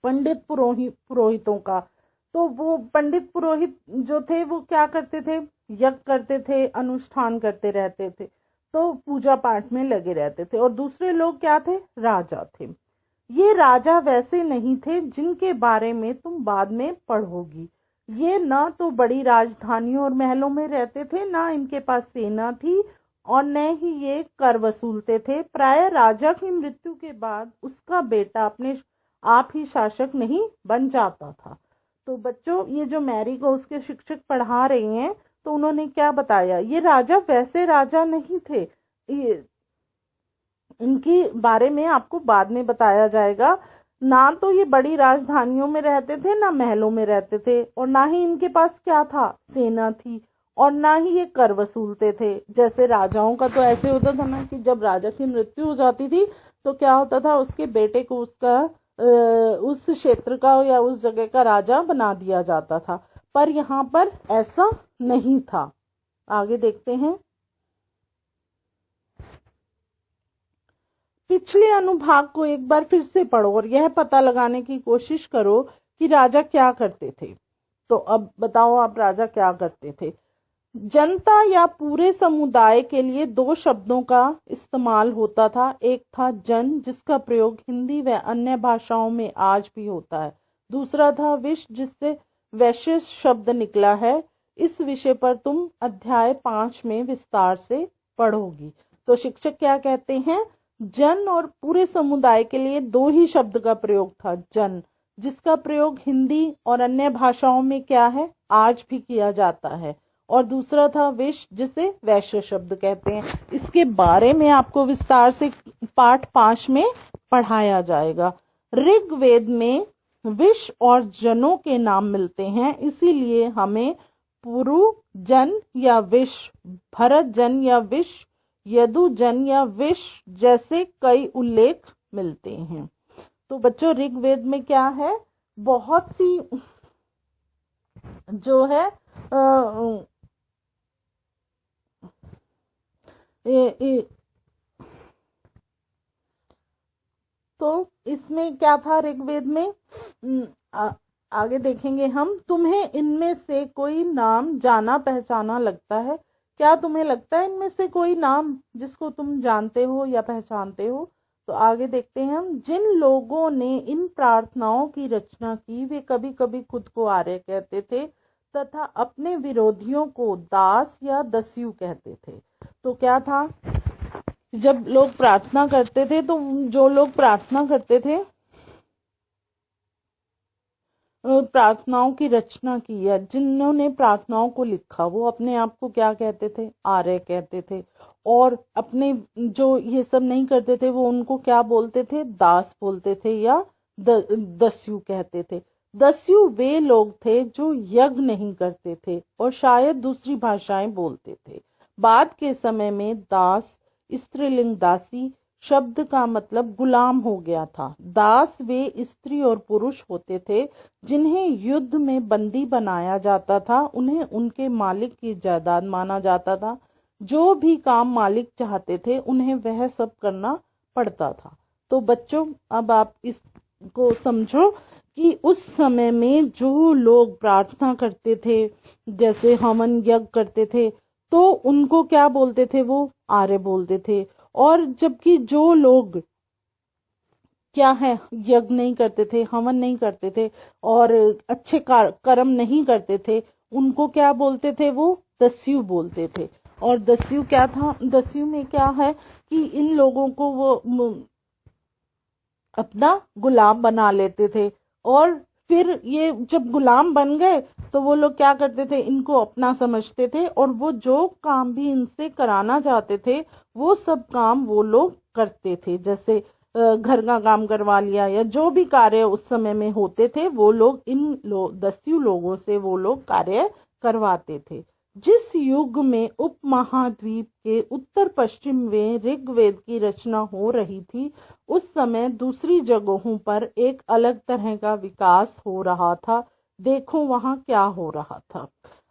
पंडित पुरोहितों का। तो वो पंडित पुरोहित जो थे वो क्या करते थे, यज्ञ करते थे, अनुष्ठान करते रहते थे, तो पूजा पाठ में लगे रहते थे। और दूसरे लोग क्या थे? राजा थे। ये राजा वैसे नहीं थे जिनके बारे में तुम बाद में पढ़ोगी। ये ना तो बड़ी राजधानियों और महलों में रहते थे, ना इनके पास सेना थी, और न ही ये कर वसूलते थे। प्राय राजा की मृत्यु के बाद उसका बेटा अपने आप ही शासक नहीं बन जाता था। तो बच्चों, ये जो मैरी को उसके शिक्षक पढ़ा रही हैं, तो उन्होंने क्या बताया, ये राजा वैसे राजा नहीं थे, इनके बारे में आपको बाद में बताया जाएगा। ना तो ये बड़ी राजधानियों में रहते थे, ना महलों में रहते थे, और ना ही इनके पास क्या था, सेना थी, और ना ही ये कर वसूलते थे। जैसे राजाओं का तो ऐसे होता था ना कि जब राजा की मृत्यु हो जाती थी तो क्या होता था, उसके बेटे को उसका उस क्षेत्र का या उस जगह का राजा बना दिया जाता था। पर यहाँ पर ऐसा नहीं था। आगे देखते हैं। पिछले अनुभाग को एक बार फिर से पढ़ो और यह पता लगाने की कोशिश करो कि राजा क्या करते थे। तो अब बताओ आप, राजा क्या करते थे? जनता या पूरे समुदाय के लिए दो शब्दों का इस्तेमाल होता था। एक था जन, जिसका प्रयोग हिंदी व अन्य भाषाओं में आज भी होता है। दूसरा था विश, जिससे वैश्य शब्द निकला है। इस विषय पर तुम अध्याय 5 में विस्तार से पढ़ोगी। तो शिक्षक क्या कहते हैं, जन और पूरे समुदाय के लिए दो ही शब्द का प्रयोग था, जन, जिसका प्रयोग हिंदी और अन्य भाषाओं में क्या है, आज भी किया जाता है। और दूसरा था विश, जिसे वैश्य शब्द कहते हैं। इसके बारे में आपको विस्तार से पाठ 5 में पढ़ाया जाएगा। ऋग्वेद में विश और जनों के नाम मिलते हैं, इसीलिए हमें पुरु जन या विश, भरत जन या विश, यदु जन या विश जैसे कई उल्लेख मिलते हैं। तो बच्चों ऋग्वेद में क्या है, बहुत सी जो है तो इसमें क्या था ऋग्वेद में, आगे देखेंगे हम। तुम्हें इनमें से कोई नाम जाना पहचाना लगता है, क्या तुम्हें लगता है इनमें से कोई नाम जिसको तुम जानते हो या पहचानते हो? तो आगे देखते हैं हम। जिन लोगों ने इन प्रार्थनाओं की रचना की वे कभी कभी खुद को आर्य कहते थे तथा अपने विरोधियों को दास या दस्यु कहते थे। तो क्या था, जब लोग प्रार्थना करते थे तो जो लोग प्रार्थना करते थे, प्रार्थनाओं की रचना की या जिन्होंने प्रार्थनाओं को लिखा, वो अपने आप को क्या कहते थे, आर्य कहते थे। और अपने जो ये सब नहीं करते थे वो उनको क्या बोलते थे, दास बोलते थे या दस्यु कहते थे। दस्यु वे लोग थे जो यज्ञ नहीं करते थे और शायद दूसरी भाषाएं बोलते थे। बाद के समय में दास, स्त्रीलिंग दासी शब्द का मतलब गुलाम हो गया था। दास वे स्त्री और पुरुष होते थे जिन्हें युद्ध में बंदी बनाया जाता था, उन्हें उनके मालिक की जायदाद माना जाता था। जो भी काम मालिक चाहते थे उन्हें वह सब करना पड़ता था। तो बच्चों अब आप इसको समझो कि उस समय में जो लोग प्रार्थना करते थे, जैसे हवन यज्ञ करते थे, तो उनको क्या बोलते थे, वो आर्य बोलते थे। और जबकि जो लोग क्या है, यज्ञ नहीं करते थे, हवन नहीं करते थे और अच्छे कर्म नहीं करते थे, उनको क्या बोलते थे, वो दस्यु बोलते थे। और दस्यु क्या था, दस्यु में क्या है कि इन लोगों को वो अपना गुलाम बना लेते थे। और फिर ये जब गुलाम बन गए तो वो लोग क्या करते थे, इनको अपना समझते थे और वो जो काम भी इनसे कराना चाहते थे वो सब काम वो लोग करते थे। जैसे घर का काम करवा लिया या जो भी कार्य उस समय में होते थे वो लोग इन दस्यु लोगों से वो लोग कार्य करवाते थे। जिस युग में उपमहाद्वीप के उत्तर पश्चिम में ऋग्वेद की रचना हो रही थी, उस समय दूसरी जगहों पर एक अलग तरह का विकास हो रहा था। देखो वहां क्या हो रहा था।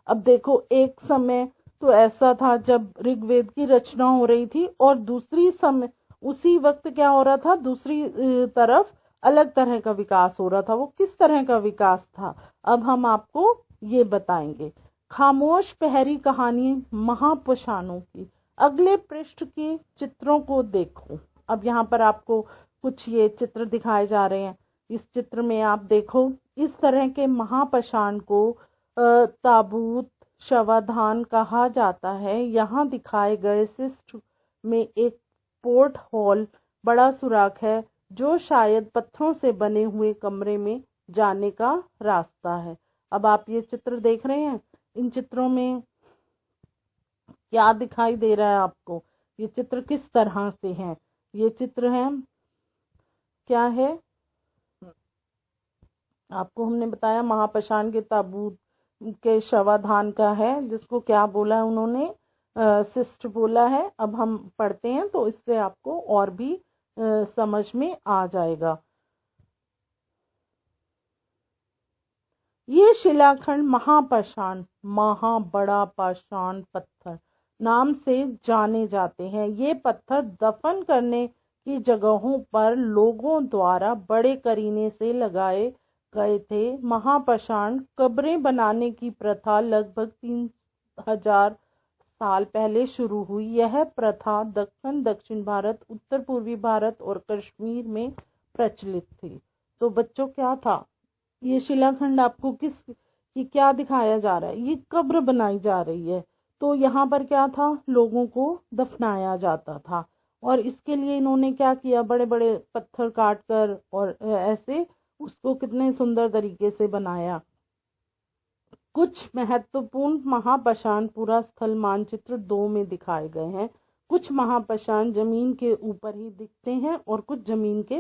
अब देखो, एक समय तो ऐसा था जब ऋग्वेद की रचना हो रही थी और दूसरी समय उसी वक्त क्या हो रहा था, दूसरी तरफ अलग तरह का विकास हो रहा था। वो किस तरह का विकास था, अब हम आपको ये बताएंगे। खामोश पहरी कहानी महापाषाणों की। अगले पृष्ठ के चित्रों को देखो। अब यहाँ पर आपको कुछ ये चित्र दिखाए जा रहे हैं। इस चित्र में आप देखो, इस तरह के महापाषाण को ताबूत शवाधान कहा जाता है। यहाँ दिखाए गए शिष्ट में एक पोर्ट हॉल बड़ा सुराख है जो शायद पत्थरों से बने हुए कमरे में जाने का रास्ता है। अब आप ये चित्र देख रहे हैं, इन चित्रों में क्या दिखाई दे रहा है आपको, ये चित्र किस तरह से हैं? ये चित्र है, क्या है, आपको हमने बताया महापाषाण के ताबूत के शवाधान का है, जिसको क्या बोला है उन्होंने, शिष्ट बोला है। अब हम पढ़ते हैं तो इससे आपको और भी समझ में आ जाएगा। ये शिलाखंड महापाषाण, महा बड़ा पाषाण पत्थर नाम से जाने जाते हैं। ये पत्थर दफन करने की जगहों पर लोगों द्वारा बड़े करीने से लगाए गए थे। महापाषाण कब्रें बनाने की प्रथा लगभग 3000 साल पहले शुरू हुई। यह प्रथा दक्षिण भारत, उत्तर पूर्वी भारत और कश्मीर में प्रचलित थी। तो बच्चों क्या था, ये शिलाखंड आपको किस की क्या दिखाया जा रहा है, ये कब्र बनाई जा रही है। तो यहाँ पर क्या था, लोगों को दफनाया जाता था। और इसके लिए इन्होंने क्या किया, बड़े बड़े पत्थर काट कर और ऐसे उसको कितने सुंदर तरीके से बनाया। कुछ महत्वपूर्ण महापाषाण पूरा स्थल मानचित्र 2 में दिखाए गए हैं। कुछ महापाषाण जमीन के ऊपर ही दिखते हैं और कुछ जमीन के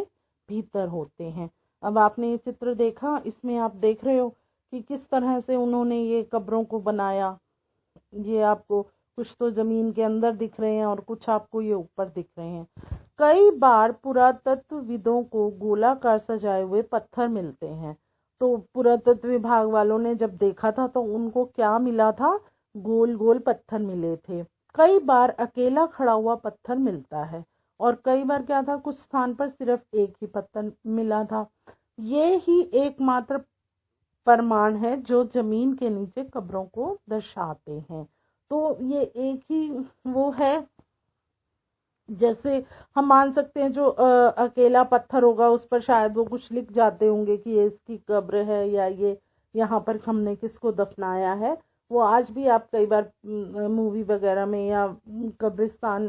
भीतर होते हैं। अब आपने ये चित्र देखा, इसमें आप देख रहे हो कि किस तरह से उन्होंने ये कब्रों को बनाया। ये आपको कुछ तो जमीन के अंदर दिख रहे हैं और कुछ आपको ये ऊपर दिख रहे हैं। कई बार पुरातत्वविदों को गोलाकार सजाए हुए पत्थर मिलते हैं। तो पुरातत्व विभाग वालों ने जब देखा था तो उनको क्या मिला था, गोल गोल पत्थर मिले थे। कई बार अकेला खड़ा हुआ पत्थर मिलता है और कई बार क्या था, कुछ स्थान पर सिर्फ एक ही पत्थर मिला था। ये ही एकमात्र प्रमाण है जो जमीन के नीचे कब्रों को दर्शाते हैं। तो ये एक ही वो है, जैसे हम मान सकते हैं जो अकेला पत्थर होगा उस पर शायद वो कुछ लिख जाते होंगे कि ये इसकी कब्र है या ये यहाँ पर हमने किसको दफनाया है। वो आज भी आप कई बार मूवी वगैरह में या कब्रिस्तान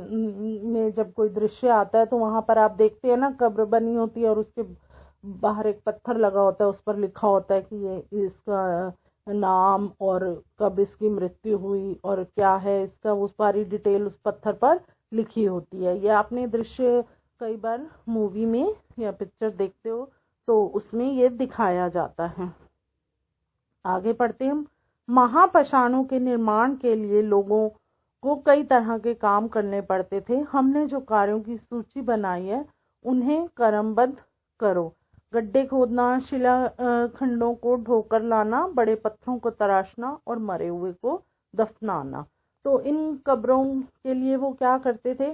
में जब कोई दृश्य आता है तो वहां पर आप देखते हैं ना, कब्र बनी होती है और उसके बाहर एक पत्थर लगा होता है, उस पर लिखा होता है कि ये इसका नाम और कब इसकी मृत्यु हुई और क्या है इसका, वो सारी डिटेल उस पत्थर पर लिखी होती है। ये आपने दृश्य कई बार मूवी में या पिक्चर देखते हो तो उसमें ये दिखाया जाता है। आगे पढ़ते हैं हम। महापाषाणों के निर्माण के लिए लोगों को कई तरह के काम करने पड़ते थे। हमने जो कार्यों की सूची बनाई है उन्हें क्रमबद्ध करो। गड्ढे खोदना, शिला खंडों को ढोकर लाना, बड़े पत्थरों को तराशना और मरे हुए को दफनाना। तो इन कब्रों के लिए वो क्या करते थे,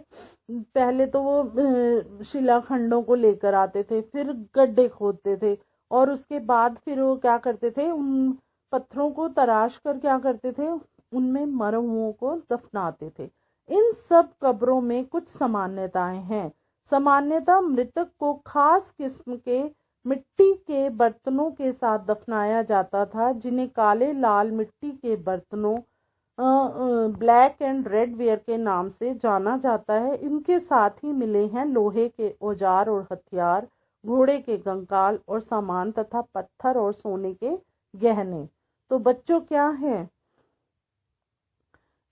पहले तो वो शिलाखंडों को लेकर आते थे, फिर गड्ढे खोदते थे और उसके बाद फिर वो क्या करते थे, उन पत्थरों को तराश कर क्या करते थे, उनमें मरे हुओं को दफनाते थे। इन सब कब्रों में कुछ सामान्यताएं हैं। सामान्यतः मृतक को खास किस्म के मिट्टी के बर्तनों के साथ दफनाया जाता था, जिन्हें काले लाल मिट्टी के बर्तनों ब्लैक एंड रेड वेयर के नाम से जाना जाता है। इनके साथ ही मिले हैं लोहे के औजार और हथियार, घोड़े के कंकाल और सामान तथा पत्थर और सोने के गहने। तो बच्चों क्या है,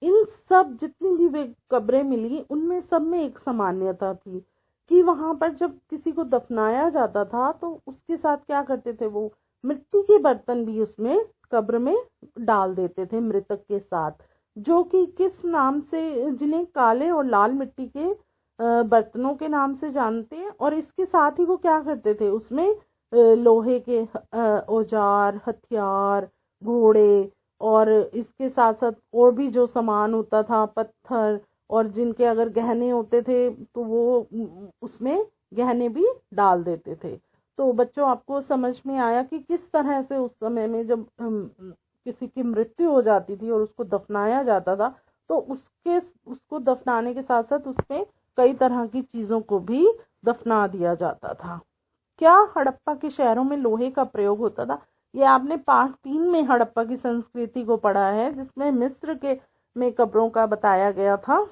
इन सब जितनी भी वे कब्रें मिली उनमें सब में एक सामान्यता थी कि वहां पर जब किसी को दफनाया जाता था तो उसके साथ क्या करते थे, वो मिट्टी के बर्तन भी उसमें कब्र में डाल देते थे मृतक के साथ, जो कि किस नाम से, जिन्हें काले और लाल मिट्टी के बर्तनों के नाम से जानते हैं। और इसके साथ ही वो क्या करते थे, उसमें लोहे के औजार, हथियार, घोड़े और इसके साथ साथ और भी जो सामान होता था, पत्थर, और जिनके अगर गहने होते थे तो वो उसमें गहने भी डाल देते थे। तो बच्चों आपको समझ में आया कि किस तरह से उस समय में जब किसी की मृत्यु हो जाती थी और उसको दफनाया जाता था तो उसको दफनाने के साथ साथ उसमें कई तरह की चीजों को भी दफना दिया जाता था। क्या हड़प्पा के शहरों में लोहे का प्रयोग होता था? ये आपने पार्ट 3 में हड़प्पा की संस्कृति को पढ़ा है, जिसमें मिस्र के में कब्रों का बताया गया था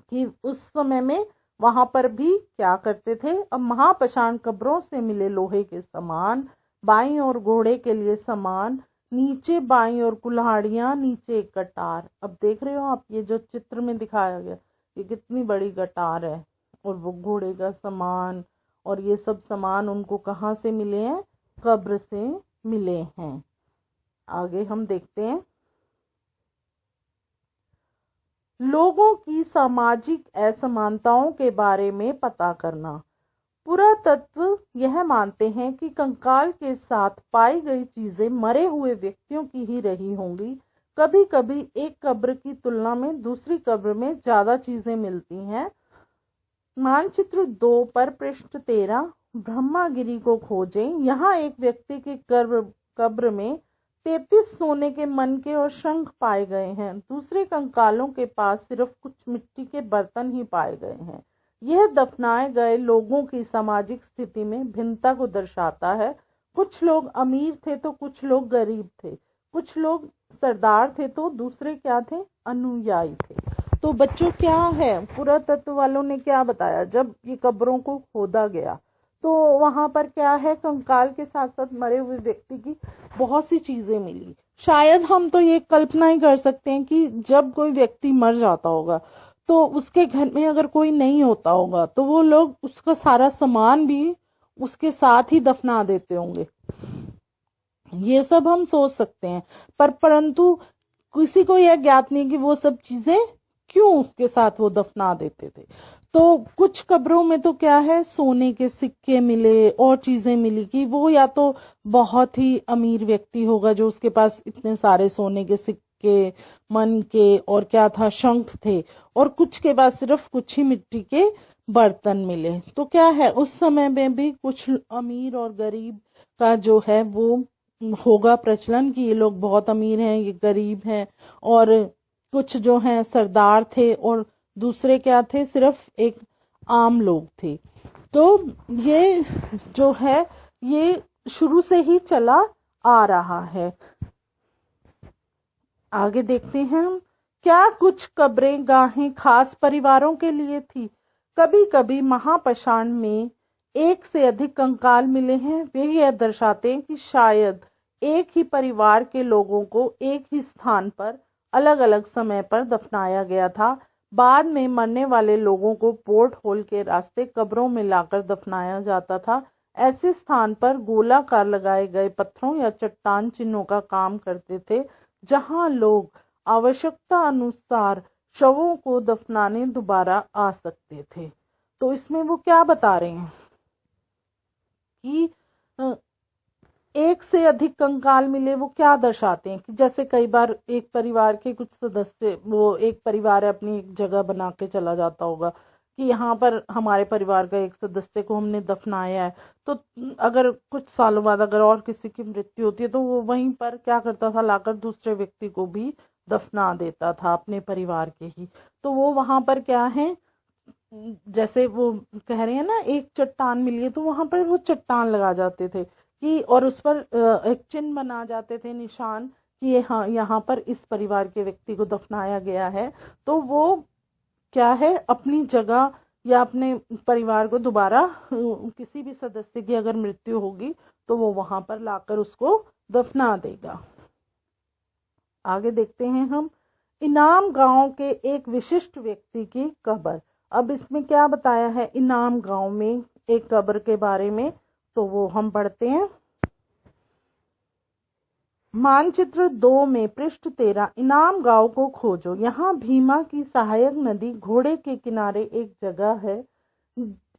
कि उस समय में वहां पर भी क्या करते थे। अब महापाषाण कब्रों से मिले लोहे के सामान, बाईं और घोड़े के लिए सामान, नीचे बाईं और कुल्हाड़ियां, नीचे एक कटार। अब देख रहे हो आप, ये जो चित्र में दिखाया गया ये कितनी बड़ी कटार है, और वो घोड़े का सामान और ये सब सामान उनको कहाँ से मिले हैं, कब्र से मिले हैं। आगे हम देखते हैं, लोगों की सामाजिक असमानताओं के बारे में पता करना। पुरातत्व यह मानते हैं कि कंकाल के साथ पाई गई चीजें मरे हुए व्यक्तियों की ही रही होंगी। कभी कभी एक कब्र की तुलना में दूसरी कब्र में ज्यादा चीजें मिलती हैं। मानचित्र 2 पर पृष्ठ 13 ब्रह्मागिरी को खोजें। यहाँ एक व्यक्ति की कब्र में 33 सोने के मनके और शंख पाए गए हैं। दूसरे कंकालों के पास सिर्फ कुछ मिट्टी के बर्तन ही पाए गए हैं। यह दफनाए गए लोगों की सामाजिक स्थिति में भिन्नता को दर्शाता है। कुछ लोग अमीर थे तो कुछ लोग गरीब थे। कुछ लोग सरदार थे तो दूसरे क्या थे, अनुयायी थे। तो बच्चों क्या है, पुरातत्व वालों ने क्या बताया, जब ये कब्रों को खोदा गया तो वहां पर क्या है, कंकाल के साथ साथ मरे हुए व्यक्ति की बहुत सी चीजें मिली। शायद हम तो ये कल्पना ही कर सकते हैं कि जब कोई व्यक्ति मर जाता होगा तो उसके घर में अगर कोई नहीं होता होगा तो वो लोग उसका सारा सामान भी उसके साथ ही दफना देते होंगे। ये सब हम सोच सकते हैं, पर परंतु किसी को यह ज्ञात नहीं कि वो सब चीजें क्यों उसके साथ वो दफना देते थे। तो कुछ कब्रों में तो क्या है, सोने के सिक्के मिले और चीजें मिली कि वो या तो बहुत ही अमीर व्यक्ति होगा जो उसके पास इतने सारे सोने के सिक्के, मन के और क्या था, शंख थे, और कुछ के पास सिर्फ कुछ ही मिट्टी के बर्तन मिले। तो क्या है, उस समय में भी कुछ अमीर और गरीब का जो है वो होगा प्रचलन कि ये लोग बहुत अमीर हैं, ये गरीब हैं, और कुछ जो हैं सरदार थे और दूसरे क्या थे, सिर्फ एक आम लोग थे। तो ये जो है ये शुरू से ही चला आ रहा है। आगे देखते हैं हम, क्या कुछ कब्रें गाहें खास परिवारों के लिए थी। कभी कभी महापाषाण में एक से अधिक कंकाल मिले हैं। वे यह दर्शाते हैं कि शायद एक ही परिवार के लोगों को एक ही स्थान पर अलग अलग समय पर दफनाया गया था। बाद में मरने वाले लोगों को पोर्ट होल के रास्ते कब्रों में लाकर दफनाया जाता था। ऐसे स्थान पर गोलाकार लगाए गए पत्थरों या चट्टान चिन्हों का काम करते थे, जहां लोग आवश्यकता अनुसार शवों को दफनाने दोबारा आ सकते थे। तो इसमें वो क्या बता रहे हैं कि एक से अधिक कंकाल मिले, वो क्या दर्शाते हैं कि जैसे कई बार एक परिवार के कुछ सदस्य, वो एक परिवार अपनी एक जगह बना के चला जाता होगा कि यहाँ पर हमारे परिवार का एक सदस्य को हमने दफनाया है, तो अगर कुछ सालों बाद अगर और किसी की मृत्यु होती है तो वो वहीं पर क्या करता था, लाकर दूसरे व्यक्ति को भी दफना देता था अपने परिवार के ही। तो वो वहां पर क्या है, जैसे वो कह रहे हैं ना एक चट्टान मिली है, तो वहां पर वो चट्टान लगा जाते थे कि, और उस पर एक चिन्ह बना जाते थे, निशान कि ये हाँ यहाँ पर इस परिवार के व्यक्ति को दफनाया गया है। तो वो क्या है, अपनी जगह या अपने परिवार को दोबारा किसी भी सदस्य की अगर मृत्यु होगी तो वो वहां पर लाकर उसको दफना देगा। आगे देखते हैं हम, इनाम गांव के एक विशिष्ट व्यक्ति की कब्र। अब इसमें क्या बताया है इनाम गांव में एक कब्र के बारे में, तो वो हम पढ़ते हैं। मानचित्र 2 में पृष्ठ 13, इनाम गांव को खोजो। यहाँ भीमा की सहायक नदी घोड़े के किनारे एक जगह है।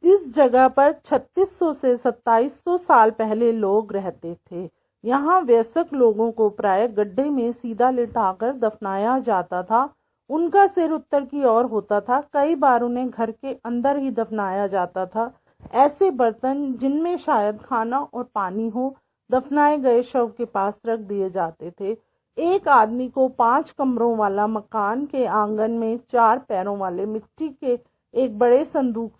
इस जगह पर 3600 से 2700 साल पहले लोग रहते थे। यहाँ वयस्क लोगों को प्राय गड्ढे में सीधा लिटाकर दफनाया जाता था। उनका सिर उत्तर की ओर होता था। कई बार उन्हें घर के अंदर ही दफनाया जाता था। ऐसे बर्तन जिनमें शायद खाना और पानी हो, दफनाए गए शव के पास रख दिए जाते थे। एक आदमी को 5 कमरों वाला मकान के आंगन में 4 पैरों वाले मिट्टी के एक बड़े संदूक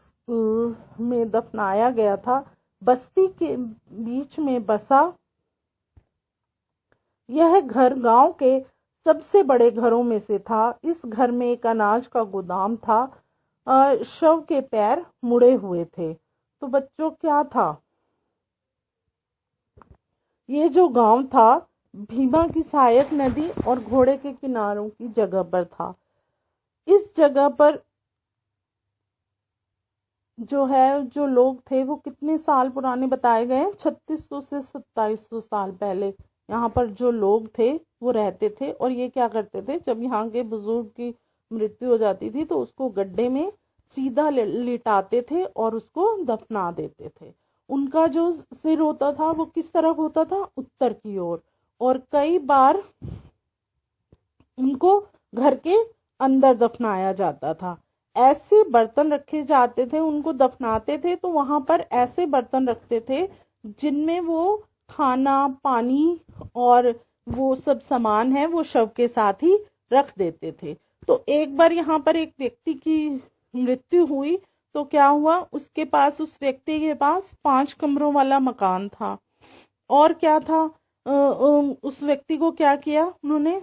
में दफनाया गया था। बस्ती के बीच में बसा यह घर गांव के सबसे बड़े घरों में से था। इस घर में एक अनाज का गोदाम था। शव के पैर मुड़े हुए थे। तो बच्चों क्या था, ये जो गांव था भीमा की सहायक नदी और घोड़े के किनारों की जगह पर था। इस जगह पर जो है जो लोग थे वो कितने साल पुराने बताए गए हैं, 3600 से 2700 साल पहले यहाँ पर जो लोग थे वो रहते थे। और ये क्या करते थे, जब यहाँ के बुजुर्ग की मृत्यु हो जाती थी तो उसको गड्ढे में सीधा लिटाते थे और उसको दफना देते थे। उनका जो सिर होता था वो किस तरफ होता था, उत्तर की ओर। और कई बार उनको घर के अंदर दफनाया जाता था। ऐसे बर्तन रखे जाते थे, उनको दफनाते थे तो वहां पर ऐसे बर्तन रखते थे जिनमें वो खाना, पानी और वो सब सामान है वो शव के साथ ही रख देते थे। तो एक बार यहाँ पर एक व्यक्ति की मृत्यु हुई तो क्या हुआ, उसके पास, उस व्यक्ति के पास 5 कमरों वाला मकान था। और क्या था, उस व्यक्ति को क्या किया उन्होंने,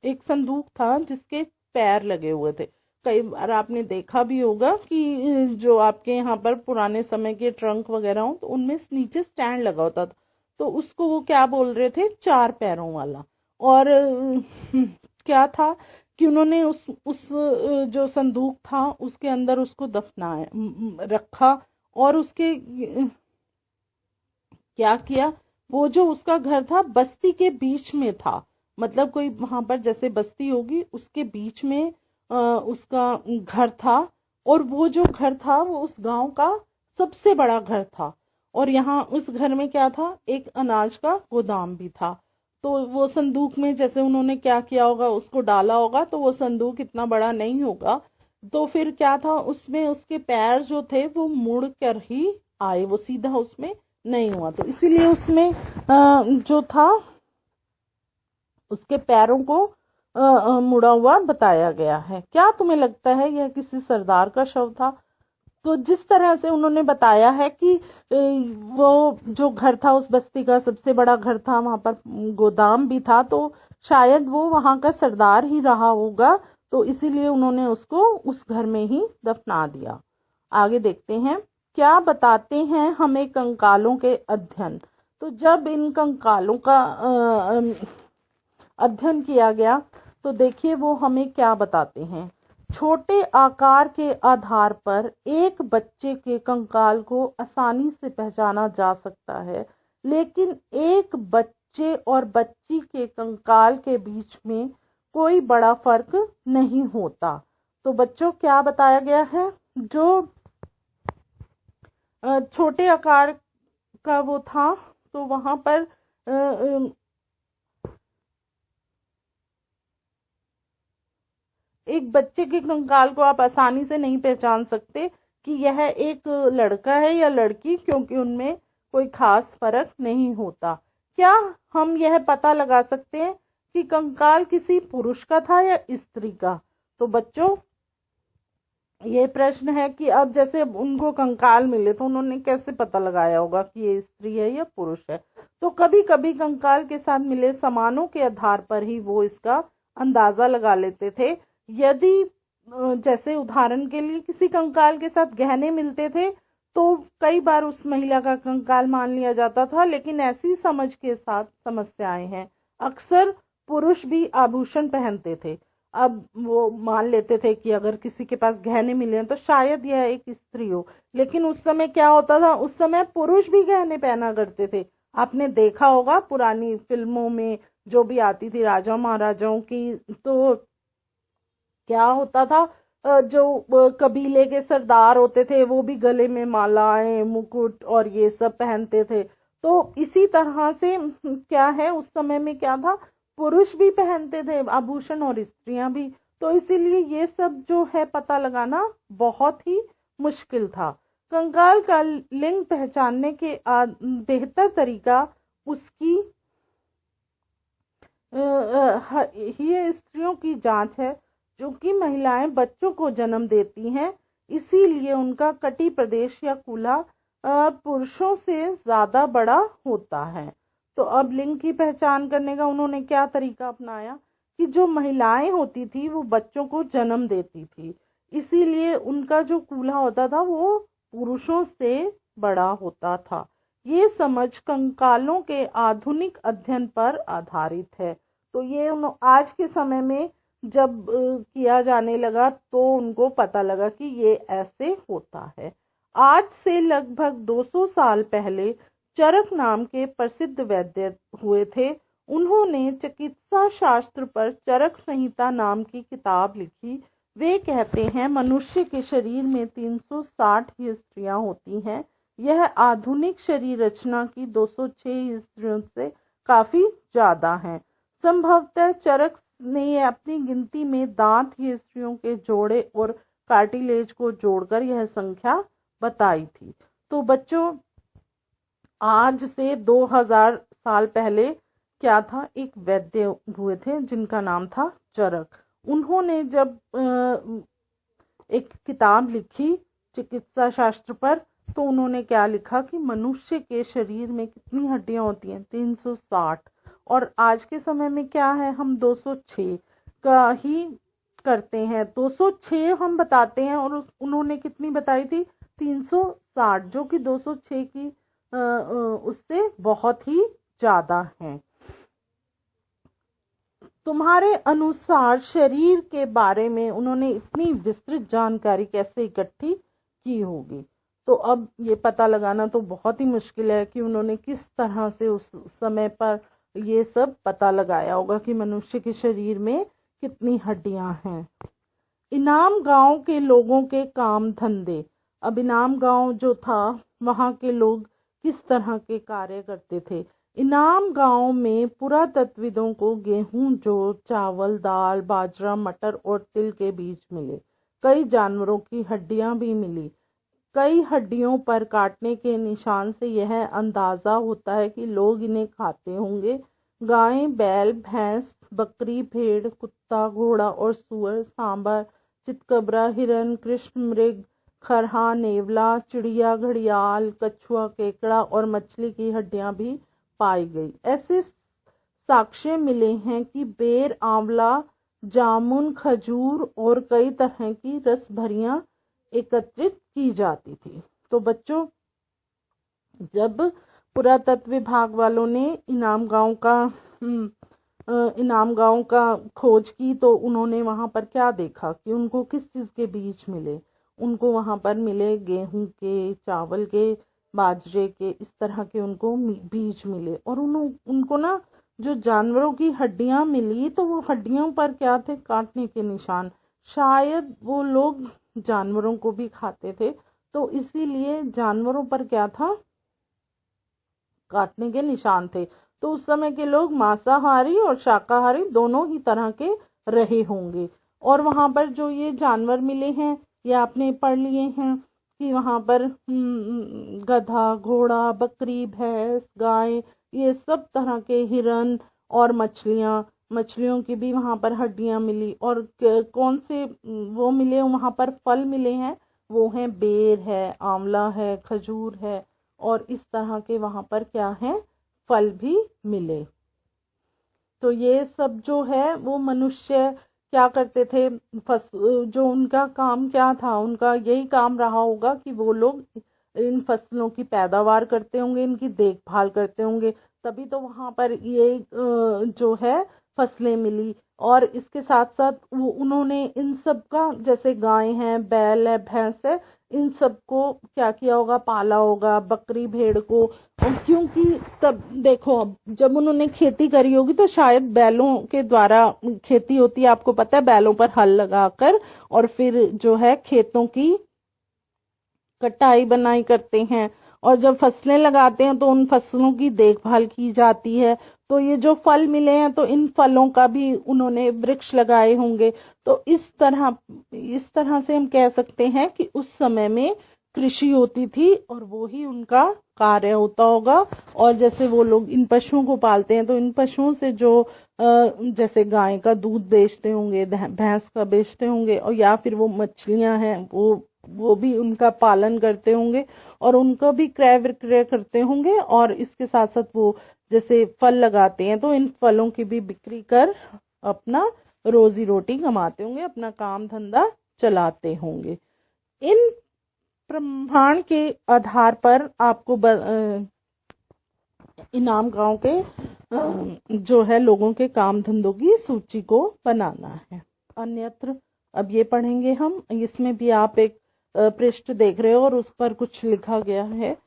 एक संदूक था जिसके पैर लगे हुए थे। कई बार आपने देखा भी होगा कि जो आपके यहाँ पर पुराने समय के ट्रंक वगैरह हो तो उनमें नीचे स्टैंड लगा होता था, तो उसको वो क्या बोल रहे थे, चार पैरों वाला। और क्या था कि उन्होंने उस जो संदूक था उसके अंदर उसको दफनाया, रखा। और उसके क्या किया, वो जो उसका घर था बस्ती के बीच में था, मतलब कोई वहां पर जैसे बस्ती होगी उसके बीच में उसका घर था। और वो जो घर था वो उस गांव का सबसे बड़ा घर था। और यहाँ उस घर में क्या था, एक अनाज का गोदाम भी था। तो वो संदूक में जैसे उन्होंने क्या किया होगा, उसको डाला होगा, तो वो संदूक इतना बड़ा नहीं होगा। तो फिर क्या था, उसमें उसके पैर जो थे वो मुड़ कर ही आए, वो सीधा उसमें नहीं हुआ। तो इसीलिए उसमें जो था उसके पैरों को मुड़ा हुआ बताया गया है। क्या तुम्हें लगता है यह किसी सरदार का शव था? तो जिस तरह से उन्होंने बताया है कि वो जो घर था उस बस्ती का सबसे बड़ा घर था, वहां पर गोदाम भी था, तो शायद वो वहां का सरदार ही रहा होगा। तो इसीलिए उन्होंने उसको उस घर में ही दफना दिया। आगे देखते हैं, क्या बताते हैं हमें कंकालों के अध्ययन। तो जब इन कंकालों का अध्ययन किया गया तो देखिए वो हमें क्या बताते हैं। छोटे आकार के आधार पर एक बच्चे के कंकाल को आसानी से पहचाना जा सकता है, लेकिन एक बच्चे और बच्ची के कंकाल के बीच में कोई बड़ा फर्क नहीं होता। तो बच्चों क्या बताया गया है, जो छोटे आकार का वो था तो वहां पर एक बच्चे के कंकाल को आप आसानी से नहीं पहचान सकते कि यह एक लड़का है या लड़की, क्योंकि उनमें कोई खास फर्क नहीं होता। क्या हम यह पता लगा सकते हैं कि कंकाल किसी पुरुष का था या स्त्री का? तो बच्चों ये प्रश्न है कि अब जैसे उनको कंकाल मिले तो उन्होंने कैसे पता लगाया होगा कि ये स्त्री है या पुरुष है? तो कभी कभी कंकाल के साथ मिले सामानों के आधार पर ही वो इसका अंदाजा लगा लेते थे। यदि जैसे उदाहरण के लिए किसी कंकाल के साथ गहने मिलते थे तो कई बार उस महिला का कंकाल मान लिया जाता था, लेकिन ऐसी समझ के साथ समस्याएं हैं। अक्सर पुरुष भी आभूषण पहनते थे। अब वो मान लेते थे कि अगर किसी के पास गहने मिले हैं तो शायद यह एक स्त्री हो, लेकिन उस समय क्या होता था, उस समय पुरुष भी गहने पहना करते थे। आपने देखा होगा पुरानी फिल्मों में जो भी आती थी राजा महाराजाओं की, तो क्या होता था, जो कबीले के सरदार होते थे वो भी गले में मालाएं मुकुट और ये सब पहनते थे। तो इसी तरह से क्या है, उस समय में क्या था, पुरुष भी पहनते थे आभूषण और स्त्रियां भी। तो इसीलिए ये सब जो है पता लगाना बहुत ही मुश्किल था। कंकाल का लिंग पहचानने के बेहतर तरीका उसकी ये स्त्रियों की जांच है, जो कि महिलाएं बच्चों को जन्म देती हैं, इसीलिए उनका कटी प्रदेश या कूल्हा पुरुषों से ज्यादा बड़ा होता है। तो अब लिंग की पहचान करने का उन्होंने क्या तरीका अपनाया कि जो महिलाएं होती थी वो बच्चों को जन्म देती थी, इसीलिए उनका जो कूल्हा होता था वो पुरुषों से बड़ा होता था। ये समझ कंकालों के आधुनिक अध्ययन पर आधारित है। तो ये आज के समय में जब किया जाने लगा तो उनको पता लगा कि ये ऐसे होता है। आज से लगभग 200 साल पहले चरक नाम के प्रसिद्ध वैद्य हुए थे। उन्होंने चिकित्सा शास्त्र पर चरक संहिता नाम की किताब लिखी। वे कहते हैं मनुष्य के शरीर में 360 ही स्त्रियां होती हैं। यह आधुनिक शरीर रचना की 206 स्त्रियों से काफी ज्यादा है। संभवतः चरक ने अपनी गिनती में दांत ही स्त्रियों के जोड़े और कार्टिलेज को जोड़कर यह संख्या बताई थी। तो बच्चों आज से 2000 साल पहले क्या था, एक वैद्य हुए थे जिनका नाम था चरक। उन्होंने जब एक किताब लिखी चिकित्सा शास्त्र पर, तो उन्होंने क्या लिखा कि मनुष्य के शरीर में कितनी हड्डियां होती हैं, 360। और आज के समय में क्या है, हम 206 का ही करते हैं। 206 हम बताते हैं और उन्होंने कितनी बताई थी, 360, जो कि 206 की उससे बहुत ही ज्यादा है। तुम्हारे अनुसार शरीर के बारे में उन्होंने इतनी विस्तृत जानकारी कैसे इकट्ठी की होगी? तो अब ये पता लगाना तो बहुत ही मुश्किल है कि उन्होंने किस तरह से उस समय पर ये सब पता लगाया होगा कि मनुष्य के शरीर में कितनी हड्डियां हैं। इनाम गांव के लोगों के काम धंधे। अब इनाम गांव जो था, वहां के लोग किस तरह के कार्य करते थे? इनाम गांव में पुरातत्वविदों को गेहूं, जौ, चावल, दाल, बाजरा, मटर और तिल के बीज मिले। कई जानवरों की हड्डियां भी मिली। कई हड्डियों पर काटने के निशान से यह अंदाजा होता है कि लोग इन्हें खाते होंगे। गाय, बैल, भैंस, बकरी, भेड़, कुत्ता, घोड़ा और सुअर, सांबर, चितकबरा, हिरन, कृष्ण मृग, खरहा, नेवला, चिड़िया, घड़ियाल, कछुआ, केकड़ा और मछली की हड्डियां भी पाई गई। ऐसे साक्ष्य मिले हैं कि बेर, आंवला, जामुन, खजूर और कई तरह की रस भरियां एकत्रित की जाती थी। तो बच्चों, जब पुरातत्व विभाग वालों ने इनाम गांव का खोज की तो उन्होंने वहां पर क्या देखा कि उनको किस चीज के बीज मिले? उनको वहां पर मिले गेहूं के, चावल के, बाजरे के, इस तरह के उनको बीज मिले। और उनको ना जो जानवरों की हड्डियां मिली तो वो हड्डियों पर क्या थे? काटने के निशान। शायद वो लोग जानवरों को भी खाते थे, तो इसीलिए जानवरों पर क्या था? काटने के निशान थे। तो उस समय के लोग मांसाहारी और शाकाहारी दोनों ही तरह के रहे होंगे। और वहां पर जो ये जानवर मिले हैं, ये आपने पढ़ लिए हैं कि वहां पर गधा, घोड़ा, बकरी, भैंस, गाय, ये सब तरह के, हिरन और मछलियों की भी वहां पर हड्डियां मिली। और कौन से वो मिले वहां पर? फल मिले हैं, वो हैं बेर है, आंवला है, खजूर है और इस तरह के वहां पर क्या है? फल भी मिले। तो ये सब जो है वो मनुष्य क्या करते थे? जो उनका काम क्या था? उनका यही काम रहा होगा कि वो लोग इन फसलों की पैदावार करते होंगे, इनकी देखभाल करते होंगे, तभी तो वहां पर ये जो है फसलें मिली। और इसके साथ साथ उन्होंने इन सब का, जैसे गाय है, बैल है, भैंस है, इन सबको क्या किया होगा? पाला होगा, बकरी, भेड़ को। क्योंकि तब देखो, जब उन्होंने खेती करी होगी तो शायद बैलों के द्वारा खेती होती है, आपको पता है, बैलों पर हल लगाकर और फिर जो है खेतों की कटाई बनाई करते हैं। और जब फसलें लगाते हैं तो उन फसलों की देखभाल की जाती है। तो ये जो फल मिले हैं तो इन फलों का भी उन्होंने वृक्ष लगाए होंगे। तो इस तरह से हम कह सकते हैं कि उस समय में कृषि होती थी और वो ही उनका कार्य होता होगा। और जैसे वो लोग इन पशुओं को पालते हैं तो इन पशुओं से जो जैसे गाय का दूध बेचते होंगे, भैंस का बेचते होंगे, और या फिर वो मछलियां हैं वो भी उनका पालन करते होंगे और उनका भी क्रय विक्रय करते होंगे। और इसके साथ साथ वो जैसे फल लगाते हैं तो इन फलों की भी बिक्री कर अपना रोजी रोटी कमाते होंगे, अपना काम धंधा चलाते होंगे। इन प्रमाण के आधार पर आपको इनाम गांव के जो है लोगों के काम धंधों की सूची को बनाना है। अन्यत्र अब ये पढ़ेंगे हम, इसमें भी आप एक पृष्ठ देख रहे हो और उस पर कुछ लिखा गया है।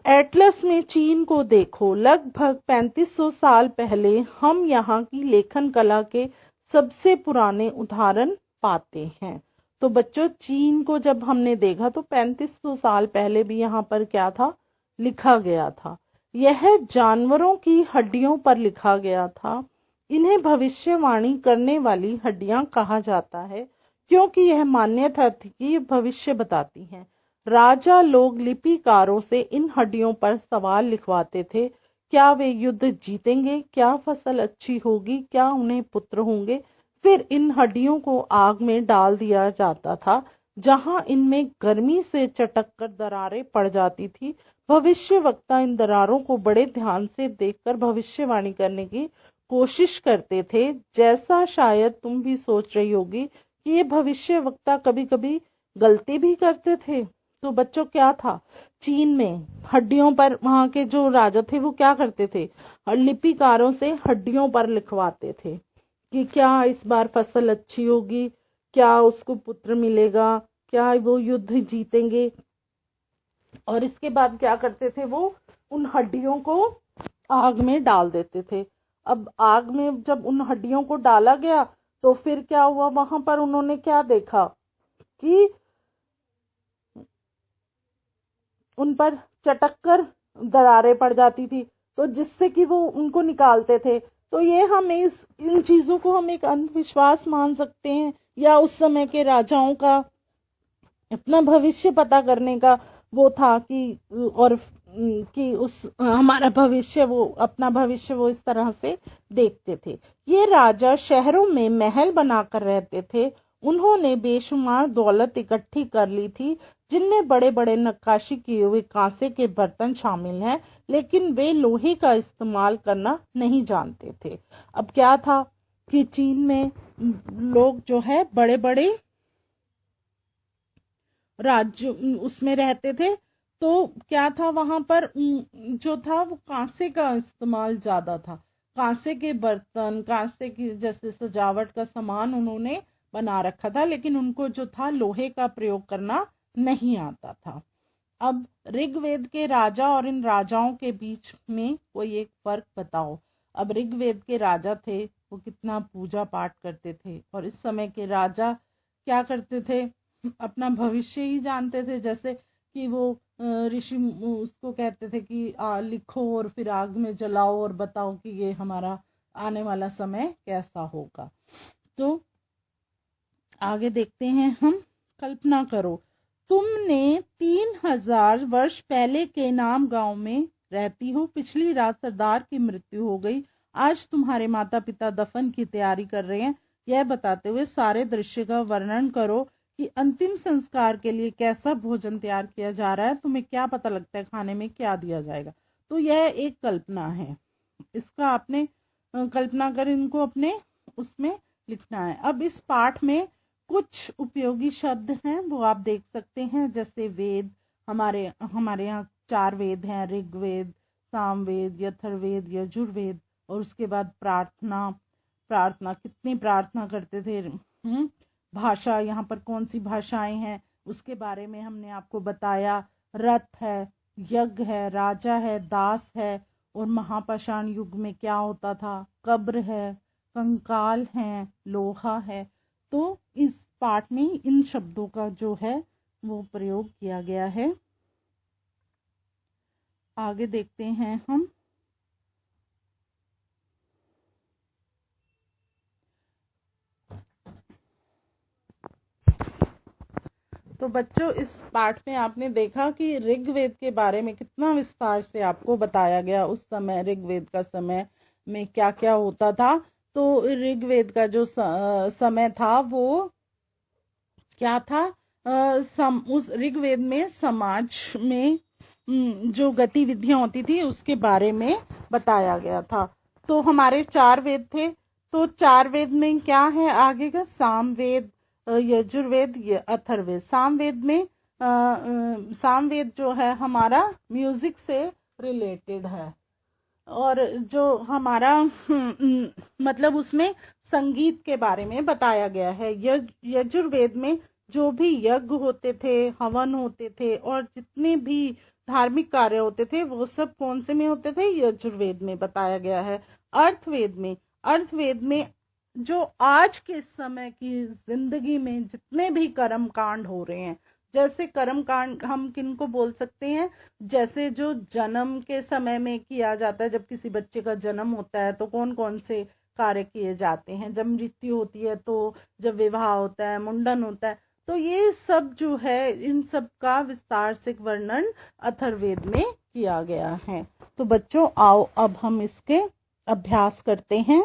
एटलस में चीन को देखो, लगभग 3500 साल पहले हम यहाँ की लेखन कला के सबसे पुराने उदाहरण पाते हैं। तो बच्चों, चीन को जब हमने देखा तो 3500 साल पहले भी यहाँ पर क्या था? लिखा गया था। यह जानवरों की हड्डियों पर लिखा गया था। इन्हें भविष्यवाणी करने वाली हड्डियां कहा जाता है क्योंकि यह मान्यता थी कि भविष्य बताती हैं। राजा लोग लिपिकारों से इन हड्डियों पर सवाल लिखवाते थे। क्या वे युद्ध जीतेंगे? क्या फसल अच्छी होगी? क्या उन्हें पुत्र होंगे? फिर इन हड्डियों को आग में डाल दिया जाता था, जहां इनमें गर्मी से चटक कर दरारें पड़ जाती थी। भविष्यवक्ता इन दरारों को बड़े ध्यान से देखकर भविष्यवाणी करने की कोशिश करते थे, जैसा शायद तुम भी सोच रही होगी कि ये भविष्य वक्ता कभी कभी गलती भी करते थे। तो बच्चों क्या था, चीन में हड्डियों पर, वहां के जो राजा थे वो क्या करते थे, लिपिकारों से हड्डियों पर लिखवाते थे कि क्या इस बार फसल अच्छी होगी, क्या उसको पुत्र मिलेगा, क्या वो युद्ध जीतेंगे। और इसके बाद क्या करते थे, वो उन हड्डियों को आग में डाल देते थे। अब आग में जब उन हड्डियों को डाला गया तो फिर क्या हुआ, वहां पर उन्होंने क्या देखा कि उन पर चटक कर दरारें पड़ जाती थी, तो जिससे कि वो उनको निकालते थे। तो ये हम इन चीजों को हम एक अंधविश्वास मान सकते हैं, या उस समय के राजाओं का अपना भविष्य पता करने का वो था कि उस हमारा भविष्य, वो अपना भविष्य वो इस तरह से देखते थे। ये राजा शहरों में महल बनाकर रहते थे। उन्होंने बेशुमार दौलत इकट्ठी कर ली थी, जिनमें बड़े बड़े नक्काशी किए हुए कांसे के बर्तन शामिल हैं, लेकिन वे लोहे का इस्तेमाल करना नहीं जानते थे। अब क्या था कि चीन में लोग जो है बड़े बड़े राज्य उसमें रहते थे, तो क्या था वहां पर जो था वो कांसे का इस्तेमाल ज्यादा था। कांसे के बर्तन, कांसे की जैसे सजावट का सामान उन्होंने बना रखा था, लेकिन उनको जो था लोहे का प्रयोग करना नहीं आता था। अब ऋग्वेद के राजा और इन राजाओं के बीच में कोई एक फर्क बताओ। अब ऋग्वेद के राजा थे, वो कितना पूजा पाठ करते थे, और इस समय के राजा क्या करते थे, अपना भविष्य ही जानते थे। जैसे कि वो ऋषि उसको कहते थे कि लिखो और फिर आग में जलाओ और बताओ कि ये हमारा आने वाला समय कैसा होगा। तो आगे देखते हैं हम। कल्पना करो, तुमने 3000 वर्ष पहले के नाम गांव में रहती हो। पिछली रात सरदार की मृत्यु हो गई। आज तुम्हारे माता पिता दफन की तैयारी कर रहे हैं। यह बताते हुए सारे दृश्य का वर्णन करो कि अंतिम संस्कार के लिए कैसा भोजन तैयार किया जा रहा है। तुम्हें क्या पता लगता है खाने में क्या दिया जाएगा। तो यह एक कल्पना है, इसका आपने कल्पना कर इनको अपने उसमें लिखना है। अब इस पाठ में कुछ उपयोगी शब्द हैं, वो आप देख सकते हैं। जैसे वेद, हमारे यहाँ 4 वेद हैं, ऋग्वेद, सामवेद, अथर्ववेद, यजुर्वेद। और उसके बाद प्रार्थना कितनी प्रार्थना करते थे। भाषा, यहाँ पर कौन सी भाषाएं हैं उसके बारे में हमने आपको बताया। रथ है, यज्ञ है, राजा है, दास है, और महापाषाण युग में क्या होता था, कब्र है, कंकाल है, लोहा है। तो इस पाठ में इन शब्दों का जो है वो प्रयोग किया गया है। आगे देखते हैं हम। तो बच्चों, इस पाठ में आपने देखा कि ऋग्वेद के बारे में कितना विस्तार से आपको बताया गया। उस समय ऋग्वेद का समय में क्या क्या होता था। तो ऋग्वेद का जो समय था वो क्या था, उस ऋग्वेद में समाज में जो गतिविधियां होती थी उसके बारे में बताया गया था। तो हमारे 4 वेद थे। तो 4 वेद में क्या है आगे का, सामवेद, यजुर्वेद, अथर्ववेद। सामवेद जो है हमारा म्यूजिक से रिलेटेड है, और जो हमारा मतलब उसमें संगीत के बारे में बताया गया है। यजुर्वेद में जो भी यज्ञ होते थे, हवन होते थे, और जितने भी धार्मिक कार्य होते थे वो सब कौन से में होते थे, यजुर्वेद में बताया गया है। अर्थवेद में जो आज के समय की जिंदगी में जितने भी कर्म कांड हो रहे हैं, जैसे कर्म कांड हम किनको बोल सकते हैं, जैसे जो जन्म के समय में किया जाता है, जब किसी बच्चे का जन्म होता है तो कौन कौन से कार्य किए जाते हैं, जब मृत्यु होती है तो, जब विवाह होता है, मुंडन होता है। तो ये सब जो है, इन सब का विस्तार से वर्णन अथर्ववेद में किया गया है। तो बच्चों आओ अब हम इसके अभ्यास करते हैं।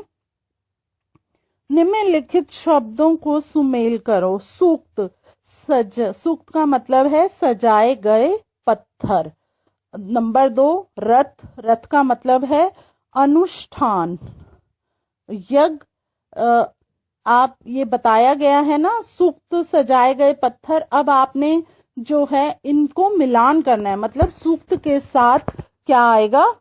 निम्नलिखित शब्दों को सुमेल करो। सूक्त, सूक्त का मतलब है सजाए गए पत्थर। नंबर 2, रथ का मतलब है अनुष्ठान। यज्ञ, आप ये बताया गया है ना, सूक्त सजाए गए पत्थर। अब आपने जो है इनको मिलान करना है, मतलब सूक्त के साथ क्या आएगा,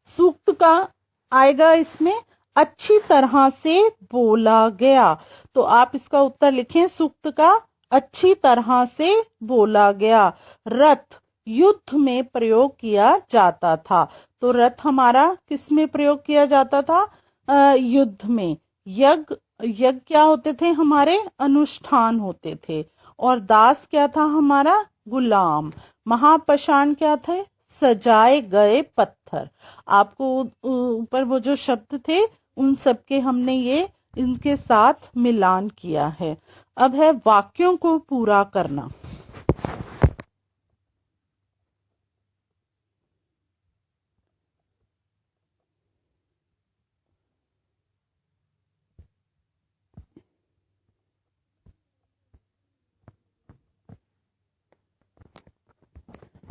सूक्त का आएगा इसमें अच्छी तरह से बोला गया। तो आप इसका उत्तर लिखें, सूक्त का अच्छी तरह से बोला गया। रथ युद्ध में प्रयोग किया जाता था। तो रथ हमारा किस में प्रयोग किया जाता था, युद्ध में। यज्ञ, यज्ञ क्या होते थे हमारे, अनुष्ठान होते थे। और दास क्या था हमारा, गुलाम। महापाषाण क्या थे, सजाए गए पत्थर। आपको ऊपर वो जो शब्द थे उन सब के हमने ये इनके साथ मिलान किया है। अब है वाक्यों को पूरा करना।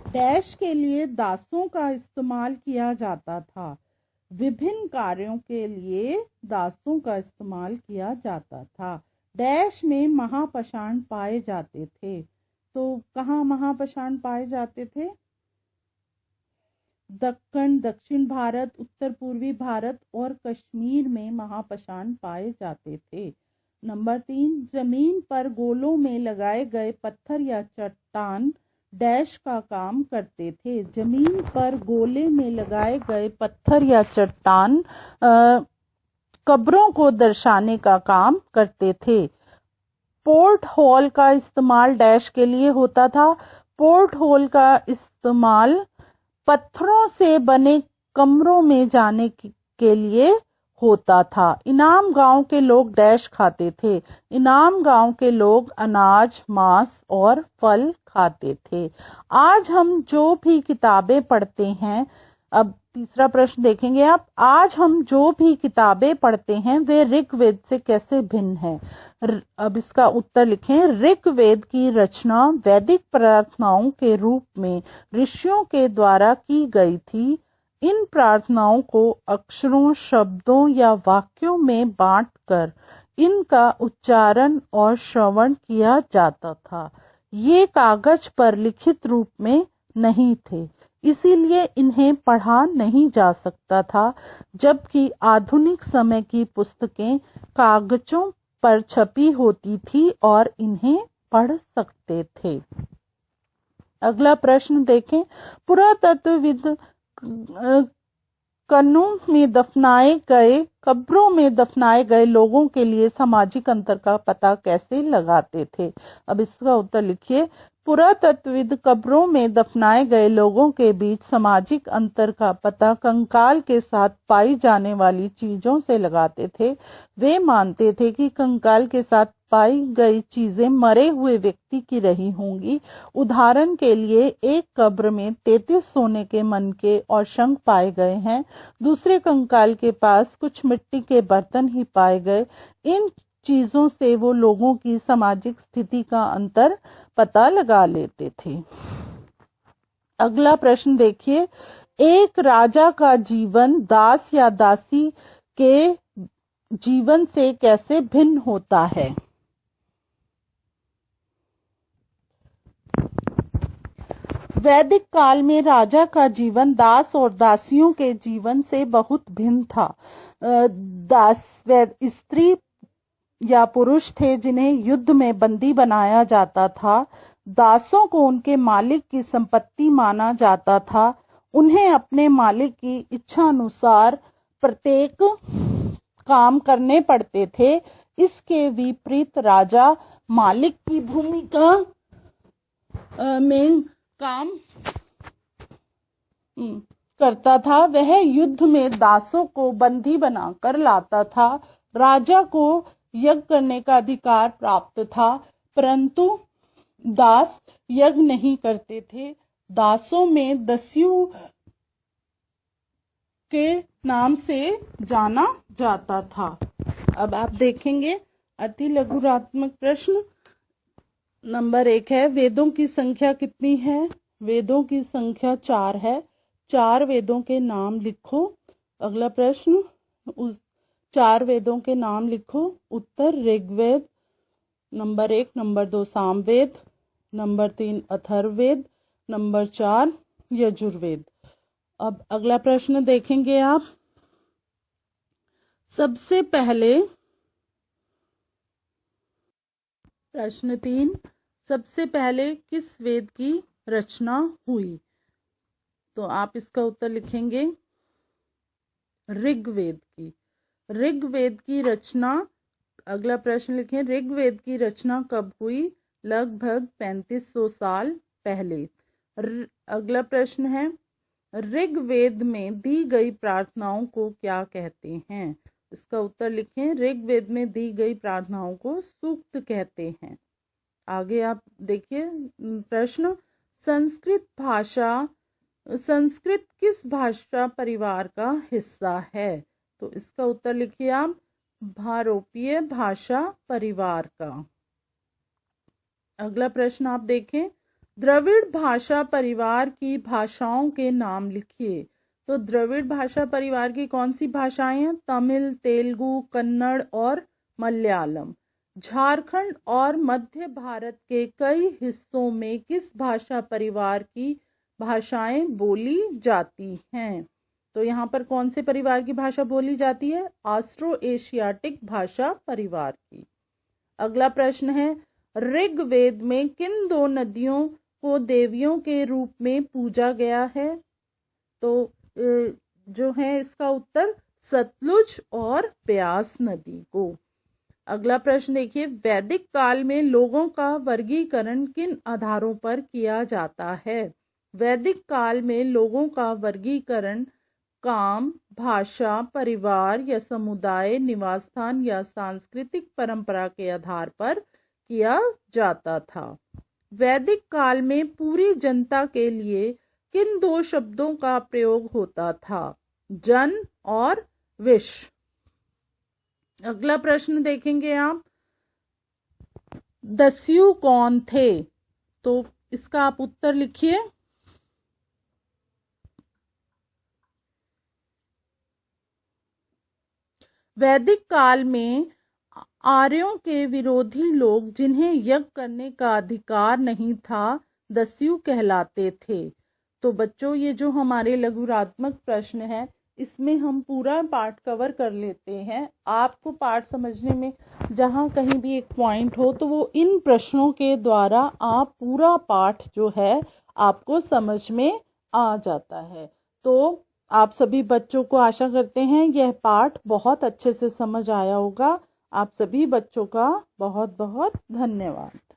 डैश के लिए दासों का इस्तेमाल किया जाता था। विभिन्न कार्यों के लिए दासों का इस्तेमाल किया जाता था। डैश में महापाषाण पाए जाते थे। तो कहाँ महापाषाण पाए जाते थे, दक्कन, दक्षिण भारत, उत्तर पूर्वी भारत और कश्मीर में महापाषाण पाए जाते थे। नंबर 3, जमीन पर गोलों में लगाए गए पत्थर या चट्टान डैश का काम करते थे। जमीन पर गोले में लगाए गए पत्थर या चट्टान कब्रों को दर्शाने का काम करते थे। पोर्ट हॉल का इस्तेमाल डैश के लिए होता था। पोर्ट हॉल का इस्तेमाल पत्थरों से बने कमरों में जाने के लिए होता था। इनाम गांव के लोग डैश खाते थे। इनाम गांव के लोग अनाज, मांस और फल खाते थे। आज हम जो भी किताबें पढ़ते हैं, अब तीसरा प्रश्न देखेंगे आप, आज हम जो भी किताबें पढ़ते हैं वे ऋग्वेद से कैसे भिन्न है। अब इसका उत्तर लिखें, ऋग्वेद की रचना वैदिक प्रार्थनाओं के रूप में ऋषियों के द्वारा की गई थी। इन प्रार्थनाओं को अक्षरों, शब्दों या वाक्यों में बांटकर इनका उच्चारण और श्रवण किया जाता था। ये कागज पर लिखित रूप में नहीं थे, इसीलिए इन्हें पढ़ा नहीं जा सकता था, जबकि आधुनिक समय की पुस्तकें कागजों पर छपी होती थी और इन्हें पढ़ सकते थे। अगला प्रश्न देखें, पुरातत्वविद कब्रों में दफनाए गए लोगों के लिए सामाजिक अंतर का पता कैसे लगाते थे। अब इसका उत्तर लिखिए, पुरातत्वविद कब्रों में दफनाए गए लोगों के बीच सामाजिक अंतर का पता कंकाल के साथ पाई जाने वाली चीजों से लगाते थे। वे मानते थे कि कंकाल के साथ पाई गई चीजें मरे हुए व्यक्ति की रही होंगी। उदाहरण के लिए एक कब्र में 33 सोने के मनके और शंख पाए गए हैं। दूसरे कंकाल के पास कुछ मिट्टी के बर्तन ही पाए गए। इन चीजों से वो लोगों की सामाजिक स्थिति का अंतर पता लगा लेते थे। अगला प्रश्न देखिए, एक राजा का जीवन दास या दासी के जीवन से कैसे भिन्न होता है। वैदिक काल में राजा का जीवन दास और दासियों के जीवन से बहुत भिन्न था। दास स्त्री या पुरुष थे जिन्हें युद्ध में बंदी बनाया जाता था। दासों को उनके मालिक की संपत्ति माना जाता था। उन्हें अपने मालिक की इच्छा अनुसार प्रत्येक काम करने पड़ते थे। इसके विपरीत राजा मालिक की भूमिका में काम करता था। वह युद्ध में दासों को बंदी बनाकर लाता था। राजा को यज्ञ करने का अधिकार प्राप्त था, परंतु दास यज्ञ नहीं करते थे। दासों में दस्यु के नाम से जाना जाता था। अब आप देखेंगे अति लघुरात्मक प्रश्न नंबर 1 है, वेदों की संख्या कितनी है। वेदों की संख्या 4 है। 4 वेदों के नाम लिखो। अगला प्रश्न, उस 4 वेदों के नाम लिखो। उत्तर Rigveda number 1, number 2 Samaveda, number 3 Atharvaveda, number 4 Yajurveda. अब अगला प्रश्न देखेंगे आप। सबसे पहले प्रश्न 3, सबसे पहले किस वेद की रचना हुई? तो आप इसका उत्तर लिखेंगे ऋग्वेद की। ऋग्वेद की रचना, अगला प्रश्न लिखें, ऋग्वेद की रचना कब हुई? लगभग 3500 साल पहले। अगला प्रश्न है, ऋग्वेद में दी गई प्रार्थनाओं को क्या कहते हैं? इसका उत्तर लिखें, ऋग्वेद में दी गई प्रार्थनाओं को सूक्त कहते हैं। आगे आप देखिए प्रश्न, संस्कृत किस भाषा परिवार का हिस्सा है? तो इसका उत्तर लिखिए आप, भारोपीय भाषा परिवार का। अगला प्रश्न आप देखें, द्रविड़ भाषा परिवार की भाषाओं के नाम लिखिए। तो द्रविड़ भाषा परिवार की कौन सी भाषाएं हैं? तमिल, तेलुगु, कन्नड़ और मलयालम। झारखंड और मध्य भारत के कई हिस्सों में किस भाषा परिवार की भाषाएं बोली जाती हैं? तो यहाँ पर कौन से परिवार की भाषा बोली जाती है? ऑस्ट्रो एशियाटिक भाषा परिवार की। अगला प्रश्न है, ऋग्वेद में किन 2 नदियों को देवियों के रूप में पूजा गया है? तो जो है इसका उत्तर सतलुज और ब्यास नदी को। अगला प्रश्न देखिए, वैदिक काल में लोगों का वर्गीकरण किन आधारों पर किया जाता है? वैदिक काल में लोगों का वर्गीकरण काम, भाषा, परिवार या समुदाय, निवास स्थान या सांस्कृतिक परंपरा के आधार पर किया जाता था। वैदिक काल में पूरी जनता के लिए किन 2 शब्दों का प्रयोग होता था? जन और विश। अगला प्रश्न देखेंगे आप, दस्यु कौन थे? तो इसका आप उत्तर लिखिए। वैदिक काल में आर्यों के विरोधी लोग, जिन्हें यज्ञ करने का अधिकार नहीं था, दस्यु कहलाते थे। तो बच्चों, ये जो हमारे लघुरात्मक प्रश्न है, इसमें हम पूरा पाठ कवर कर लेते हैं। आपको पाठ समझने में जहाँ कहीं भी एक पॉइंट हो, तो वो इन प्रश्नों के द्वारा आप पूरा पाठ जो है आपको समझ में आ जाता है। तो आप सभी बच्चों को आशा करते हैं यह पाठ बहुत अच्छे से समझ आया होगा। आप सभी बच्चों का बहुत बहुत धन्यवाद।